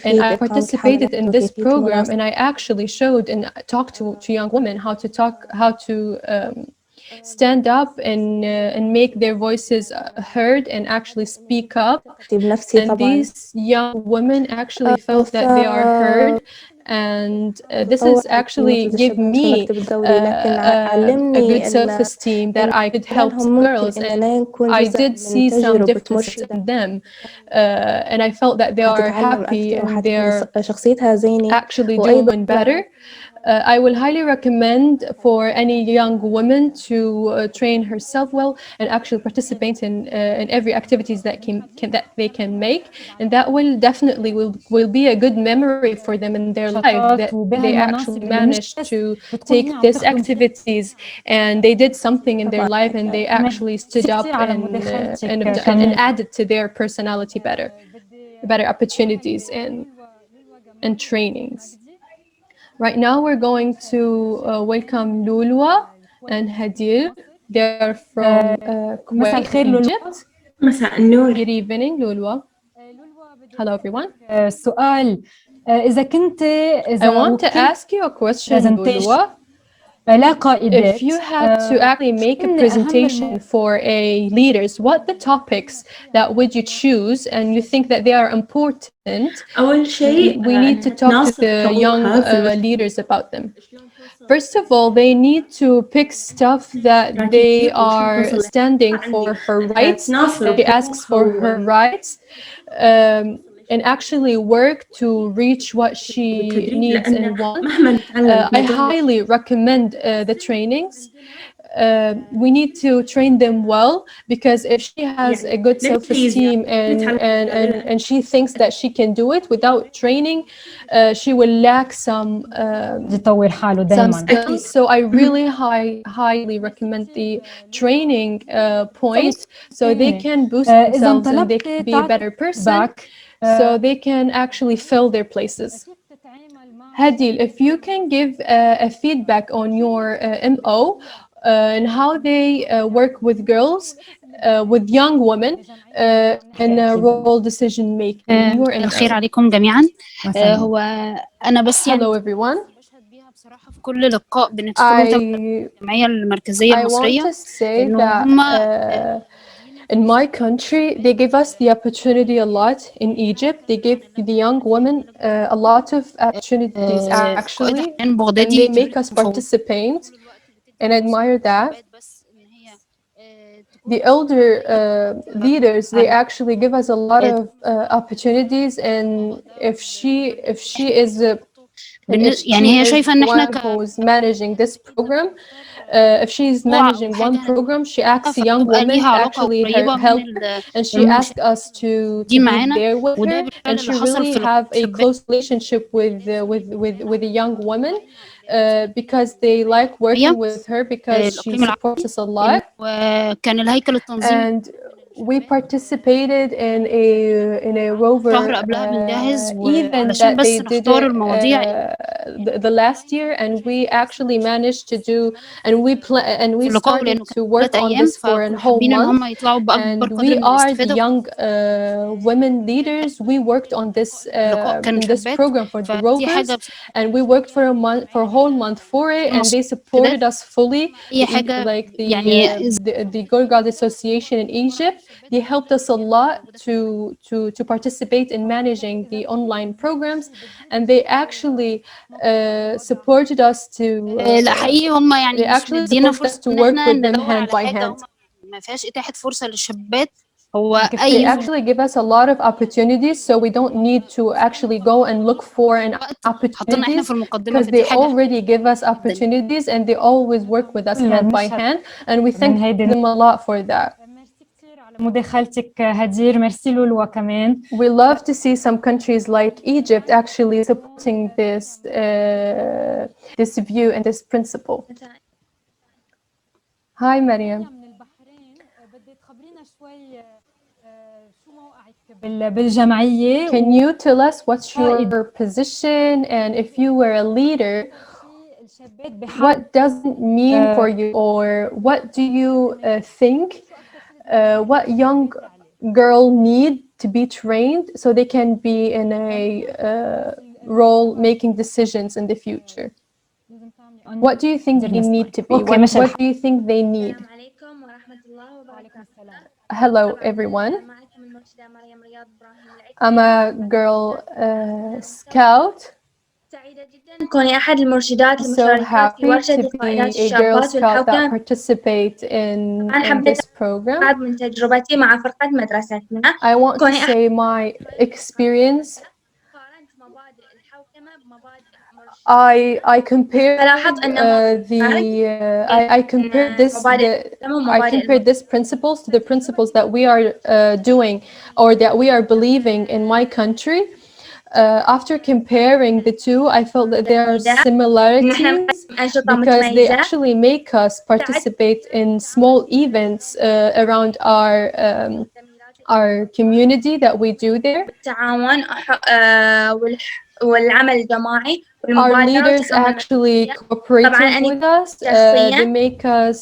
and I participated in this program and I actually showed and talked to young women how to stand up and make their voices heard and actually speak up and these young women actually felt that they are heard and this is actually give me a good self-esteem that I could help girls and I did see some differences in them and I felt that they are happy and they're actually doing better. I will highly recommend for any young woman to train herself well and actually participate in every activities that that they can make, and that will definitely will be a good memory for them in their life that they actually managed to take these activities and they did something in their life and they actually stood up and added to their personality better opportunities and trainings. Right now, we're going to welcome Lulwa and Hadir. They are from Kuwait, Egypt. Good evening, Lulwa. Hello, everyone. السؤال إذا I want to ask you a question, Lulwa. If you had to actually make a presentation for a leaders, what the topics that would you choose and you think that they are important? We need to talk to the young leaders about them. First of all, they need to pick stuff that they are standing for her rights. She asks for her rights. And actually work to reach what she needs and wants. I highly recommend the trainings. We need to train them well because if she has a good self-esteem and she thinks that she can do it without training, she will lack some skills. So I really highly recommend the training point so they can boost themselves and they can be a better person. So they can actually fill their places. Hadil, if you can give a feedback on your MO and how they work with girls, with young women in role decision making. الخير عليكم جميعا. هو أنا بس يعني Hello everyone. بصراحة في كل لقاء بندخله الجمعية المركزية المصرية إنه هم in my country, they give us the opportunity a lot. In Egypt, they give the young women a lot of opportunities actually, and they make us participate, and I admire that. The elder leaders, they actually give us a lot of opportunities, and if she is يعني هي شايفة إن إحنا one who's managing this program, if she's managing one program, she asks a young woman actually her help, and she asks us to be there with her, and she really have a close relationship with a young woman, because they like working with her because she supports us a lot. وكان الهيكل التنظيمي And we participated in a rover event that they did it the last year, and we actually managed to do, and we started to work on this for a whole month, and we are the young women leaders. We worked on this in this program for the rovers, and we worked for a month, for a whole month for it, and they supported us fully. Like the Girl Guide Association in Egypt, they helped us a lot to participate in managing the online programs, and they actually supported us to لا حقيقي هم يعني they مش actually مدينا supported us فرصة to إن work إحنا with them ندور hand على by حاجة hand. ما فيهاش إتاحة فرصة للشابات. هو They أي actually give us a lot of opportunities, so we don't need to actually go and look for an opportunities, because they already give us opportunities, and they always work with us hand by hand, and we thank them a lot for that. مداخلتك هدير. ميرسي لولو كمان. We love to see some countries like Egypt actually supporting this view and this principle. Hi Mariam. بدي تخبرينا شوي شو موقعك بالجمعية. Can you tell us what's your position, and if you were a leader, what does it mean for you, or what do you think what young girl need to be trained so they can be in a role making decisions in the future? What do you think they need to be? What do you think they need? Hello everyone. I'm a girl scout. كوني أحد المرشدات المشاركات في ورشة القائدات الشابات والحوكمة. In this program. من تجربتي مع فرقة مدرستنا. I want to say my experience. I compared this principles to the principles that we are doing, or that we are believing in my country. After comparing the two, I felt that there are similarities, because they actually make us participate in small events around our community that we do there. Our leaders actually cooperating with us. They make us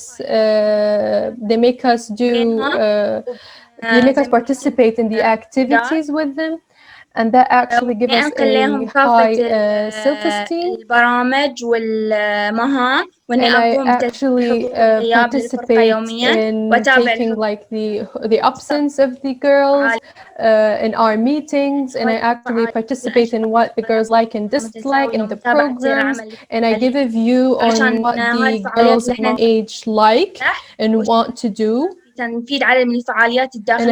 participate in the activities with them, and that actually gives us a high self-esteem. And I actually participate in taking like the absence of the girls in our meetings, and I actually participate in what the girls like and dislike in the programs, and I give a view on what the girls my age like and want to do. And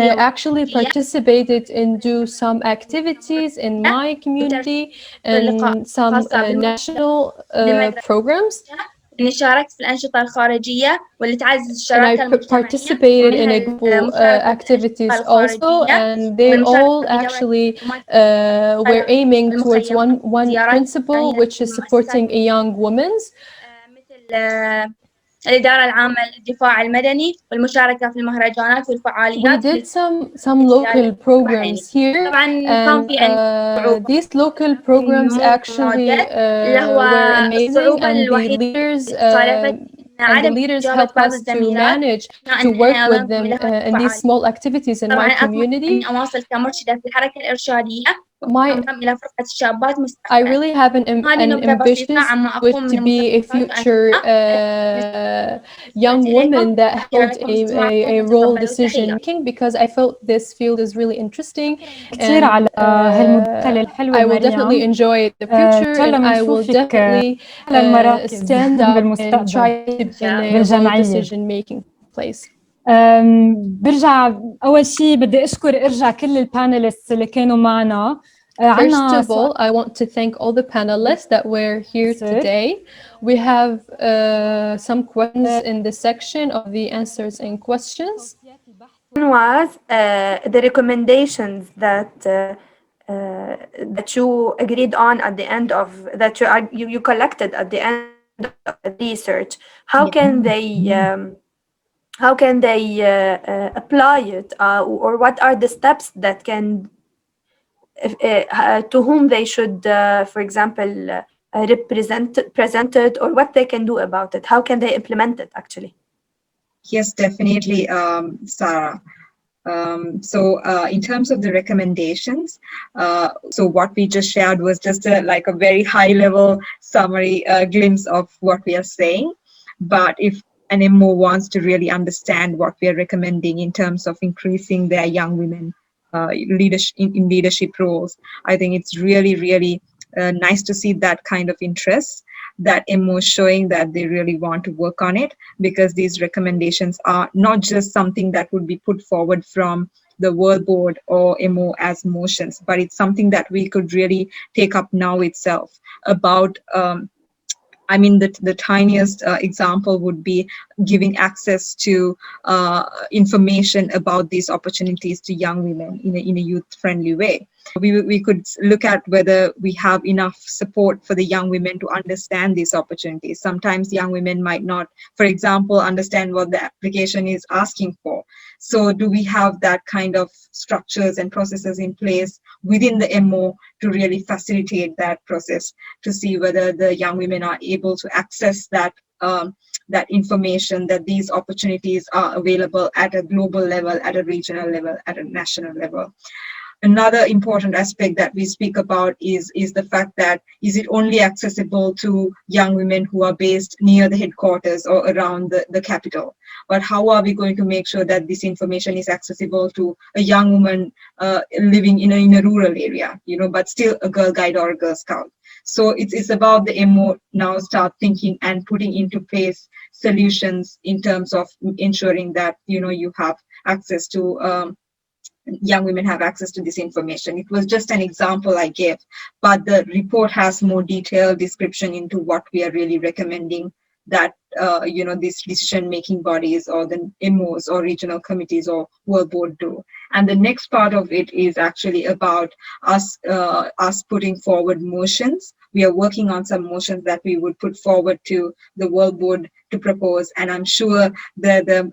I actually participated in do some activities in my community and some national programs. And I participated in a couple activities also, and they all actually were aiming towards one principle, which is supporting a young woman's. الإدارة العامة للدفاع المدني والمشاركة في المهرجانات والفعاليات. We did some local programs here, and these local programs actually were amazing, and the leaders help us to manage to work with them in these small activities in my community. أواصل كمرشدة في الحركة الإرشادية. I really have an ambitious wish to be a future young woman that held a role decision making, because I felt this field is really interesting, كتير على هالمداخلة الحلوة I will definitely مريم. enjoy the future, and I will definitely stand up and try to be in a role decision making place. برجع أول شيء بدي أرجع كل البانelists اللي كانوا معنا. First of all, I want to thank all the panelists that were here today. We have some questions in the section of the answers and questions. One was the recommendations that you agreed on at the end of that you collected at the end of the research. How can they apply it, or what are the steps that can to whom they should, for example, present it, or what they can do about it? How can they implement it actually? Yes, definitely, Sarah. In terms of the recommendations, so what we just shared was just like a very high level summary glimpse of what we are saying. But if an MO wants to really understand what we are recommending in terms of increasing their young women in leadership roles, I think it's really, really nice to see that kind of interest, that MO showing that they really want to work on it, because these recommendations are not just something that would be put forward from the World Board or MO as motions, but it's something that we could really take up now itself. About the tiniest example would be giving access to information about these opportunities to young women in a youth-friendly way. We could look at whether we have enough support for the young women to understand these opportunities. Sometimes young women might not, for example, understand what the application is asking for. So do we have that kind of structures and processes in place within the MO to really facilitate that process, to see whether the young women are able to access that information, that these opportunities are available at a global level, at a regional level, at a national level. Another important aspect that we speak about is the fact that, is it only accessible to young women who are based near the headquarters or around the capital? But how are we going to make sure that this information is accessible to a young woman living in a rural area, but still a Girl Guide or a Girl Scout? So it's about the MO now start thinking and putting into place solutions in terms of ensuring that, you have access to young women have access to this information. It was just an example I gave, but the report has more detailed description into what we are really recommending that these decision-making bodies or the MOs or regional committees or World Board do. And the next part of it is actually about us putting forward motions. We are working on some motions that we would put forward to the World Board to propose, and I'm sure the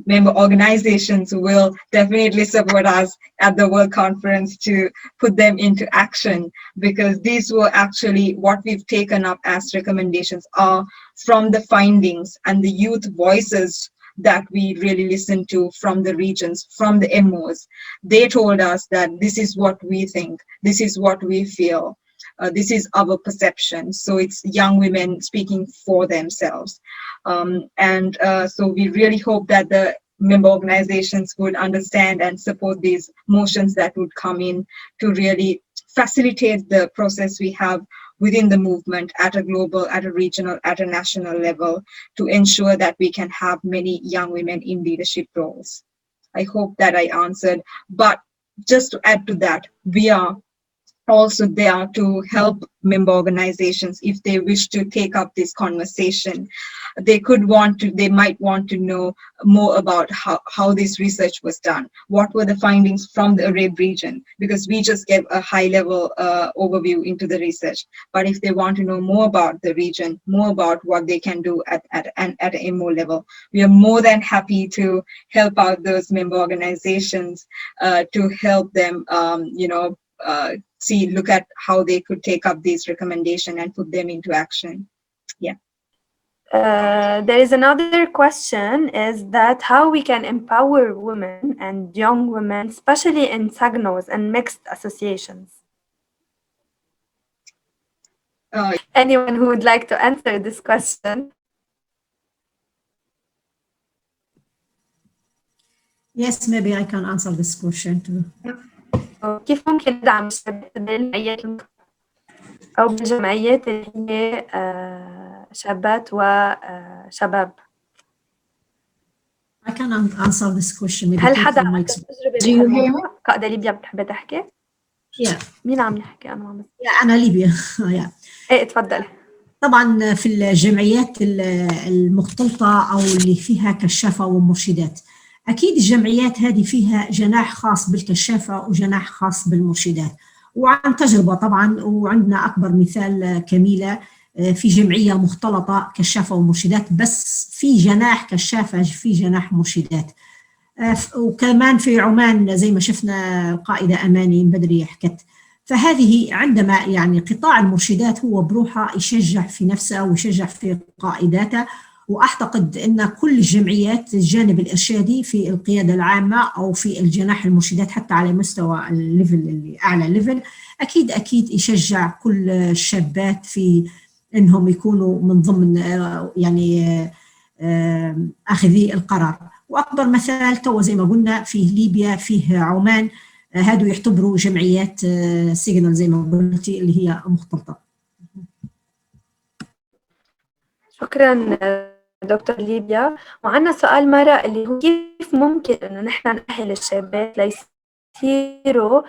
member organizations will definitely support us at the World Conference to put them into action, because these were actually what we've taken up as recommendations are from the findings and the youth voices that we really listened to from the regions, from the MOs. They told us that this is what we think, this is what we feel. This is our perception. So it's young women speaking for themselves. So we really hope that the member organizations would understand and support these motions that would come in to really facilitate the process we have within the movement at a global, at a regional, at a national level, to ensure that we can have many young women in leadership roles. I hope that I answered. But just to add to that, we are also there to help member organizations if they wish to take up this conversation. They might want to know more about how this research was done. What were the findings from the Arab region? Because we just gave a high level overview into the research. But if they want to know more about the region, more about what they can do at an MO level, we are more than happy to help out those member organizations to help them, look at how they could take up these recommendations and put them into action. Yeah. There is another question, is that how we can empower women and young women, especially in SAGNOs and mixed associations. Anyone who would like to answer this question? Yes, maybe I can answer this question too. كيف ممكن ندعم الشباب بالجمعيات أو بالجمعيات اللي هي شابات وشباب؟ I can answer this question. Maybe هل حدا from my عنده تجربة بهالموضوع؟ قائدة ليبيا بتحبي تحكي؟ Yeah. مين عم يحكي؟ أنا عم أنا ليبيا. إيه اتفضلي. طبعا في الجمعيات المختلطة أو اللي فيها كشافة ومرشدات، أكيد الجمعيات هذه فيها جناح خاص بالكشافة وجناح خاص بالمرشدات، وعن تجربة طبعا. وعندنا أكبر مثال كميلة في جمعية مختلطة كشافة ومرشدات، بس في جناح كشافة في جناح مرشدات. وكمان في عمان زي ما شفنا القائدة أماني من بدري حكت. فهذه عندما يعني قطاع المرشدات هو بروحه يشجع في نفسه ويشجع في قائداته، وأعتقد أن كل الجمعيات الجانب الإرشادي في القيادة العامة أو في الجناح المرشدات حتى على مستوى الليفل اللي أعلى ليفل، أكيد يشجع كل الشابات في أنهم يكونوا من ضمن يعني أخذي القرار. وأكبر مثال تو زي ما قلنا فيه ليبيا، فيه عمان، هادو يعتبروا جمعيات سيجنال زي ما قلتي اللي هي مختلطة. شكرا دكتور ليبيا. وعندنا سؤال مرة اللي هو كيف ممكن إنه نحن نأهل الشابات ليصيروا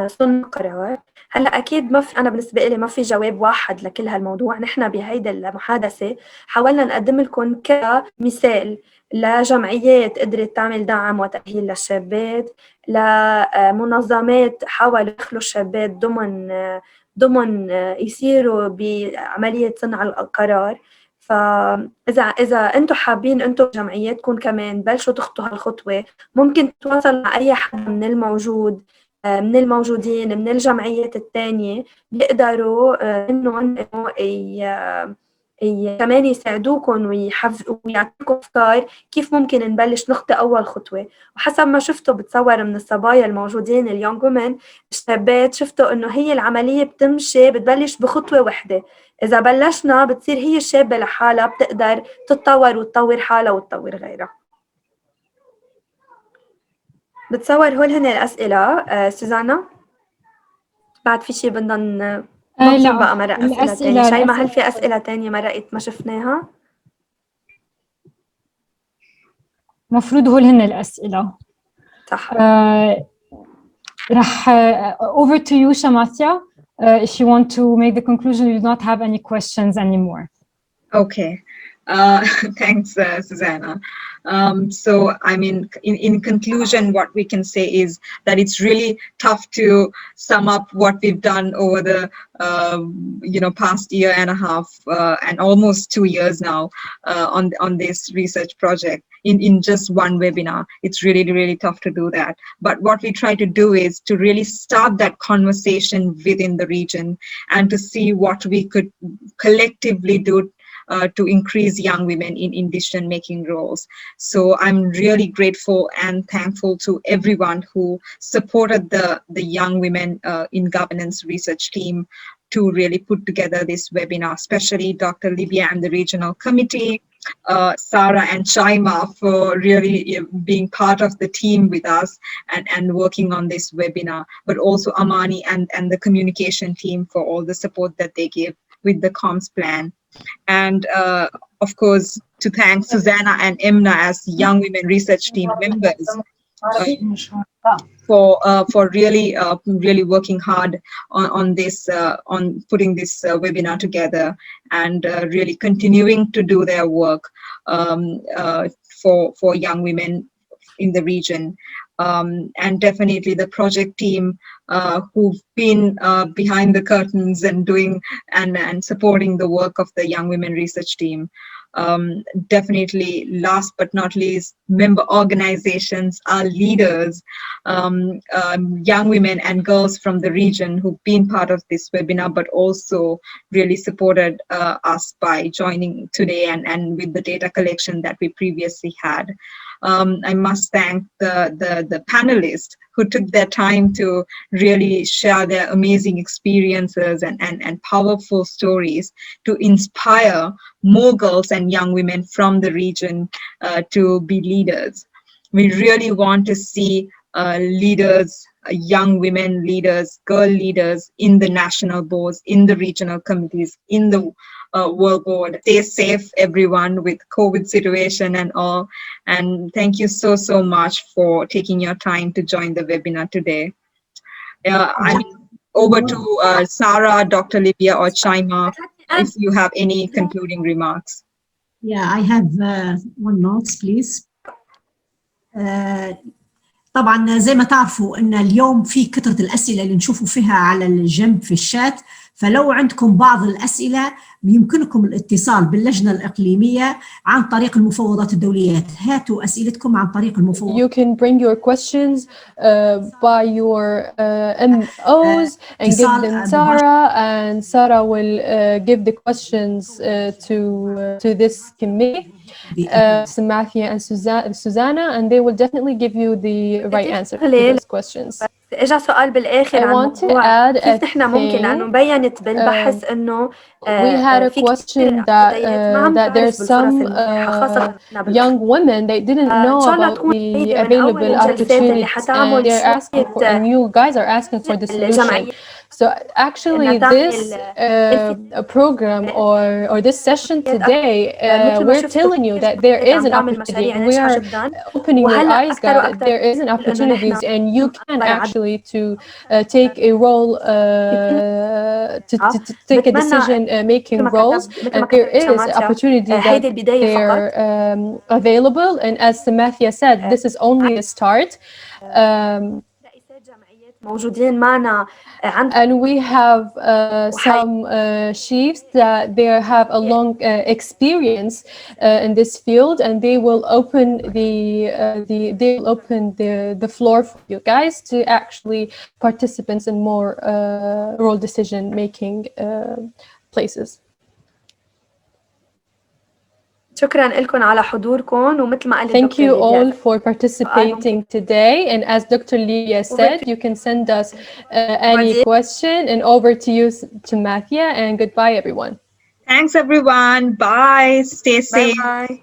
صنع قرار؟ هلا اكيد ما في، انا بالنسبه لي ما في جواب واحد لكل هالموضوع. نحن بهيدا المحادثه حاولنا نقدم لكم كمثال لجمعيات قدرت تعمل دعم وتأهيل للشابات، لمنظمات حاولوا يدخلوا الشابات ضمن يصيروا بعملية صنع القرار. فإذا أنتم حابين أنتم جمعياتكم كمان بلشوا تخطوا هالخطوة، ممكن تتواصلوا مع أي حد من الموجودين من الجمعيات التانية بيقدروا إنهم كمان يساعدوكم ويعطيكم أفكار كيف ممكن نبلش نخطي أول خطوة. وحسب ما شفتوا بتصور من الصبايا الموجودين اليونج وومن الشابات، شفتوا إنه هي العملية بتبلش بخطوة واحدة. إذا بلشنا بتصير هي الشابة لحالها بتقدر تتطور وتطور حالها وتطور غيرها. بتصور هول هن الأسئلة. سوزانا بعد في شيء بدنا ننظر بقى مرة أسئلة تانية؟ شيماء هل في أسئلة تانية مرقت ما شفناها؟ مفروض هول هن الأسئلة. صح. رح over to you Shamatya. If you want to make the conclusion, you do not have any questions anymore. Okay. Thanks, Susanna. So, I mean, in conclusion, what we can say is that it's really tough to sum up what we've done over the, past year and a half and almost 2 years now on this research project in just one webinar. It's really, really tough to do that. But what we try to do is to really start that conversation within the region and to see what we could collectively do to increase young women in decision-making roles. So I'm really grateful and thankful to everyone who supported the young women in governance research team to really put together this webinar, especially Dr. Libya and the regional committee, Sarah and Shaima for really being part of the team with us and working on this webinar, but also Amani and the communication team for all the support that they gave with the comms plan. And of course, to thank Susanna and Emna as Young Women Research Team members for really working hard on this, on putting this webinar together and really continuing to do their work for young women in the region. And definitely the project team who've been behind the curtains and doing and supporting the work of the Young Women Research Team. Definitely last but not least, member organizations, our leaders, young women and girls from the region who've been part of this webinar, but also really supported us by joining today and with the data collection that we previously had. I must thank the panelists who took their time to really share their amazing experiences and powerful stories to inspire more girls and young women from the region to be leaders. We really want to see leaders, young women leaders, girl leaders in the national boards, in the regional committees, in the World Board. Stay safe, everyone, with COVID situation and all. And thank you so, so much for taking your time to join the webinar today. I'm over to Sarah, Dr. Livia, or Chaima, if you have any concluding remarks. Yeah, I have one note, please. طبعا زي ما تعرفوا ان اليوم في كثرة الأسئلة اللي نشوفوا فيها على الجنب في الشات، فلو عندكم بعض الأسئلة يمكنكم الاتصال باللجنة الإقليمية عن طريق المفوضات الدولية. هاتوا أسئلتكم عن طريق المفوضات. You can bring your questions by your MOs and give them Sarah, and Sarah will give the questions to this committee, Samathia and Susanna, and they will definitely give you the right answer to those questions. اجا سؤال بالاخر عن موضوع كيف نحن ممكن لانه بينت بالبحث انه we had a question that there's some young women they didn't know about the available opportunities and they're asking for, and you guys are asking for the solution. So actually this program or this session today, we're telling you that there is an opportunity and we are opening your eyes that there is an opportunities and you can actually to take a role to take a decision making roles, and there is opportunity that they're available, and as Samathia said, this is only a start. And we have some chiefs that they have a long experience in this field, and they will open the floor for you guys to actually participants in more role decision making places. شكرا لكم على حضوركم ومثل ما قال Thank you all for participating today, and as Dr. Livia said, you can send us any question, and over to you, Samathia, and goodbye everyone. Thanks everyone. Bye. Stay safe. Bye.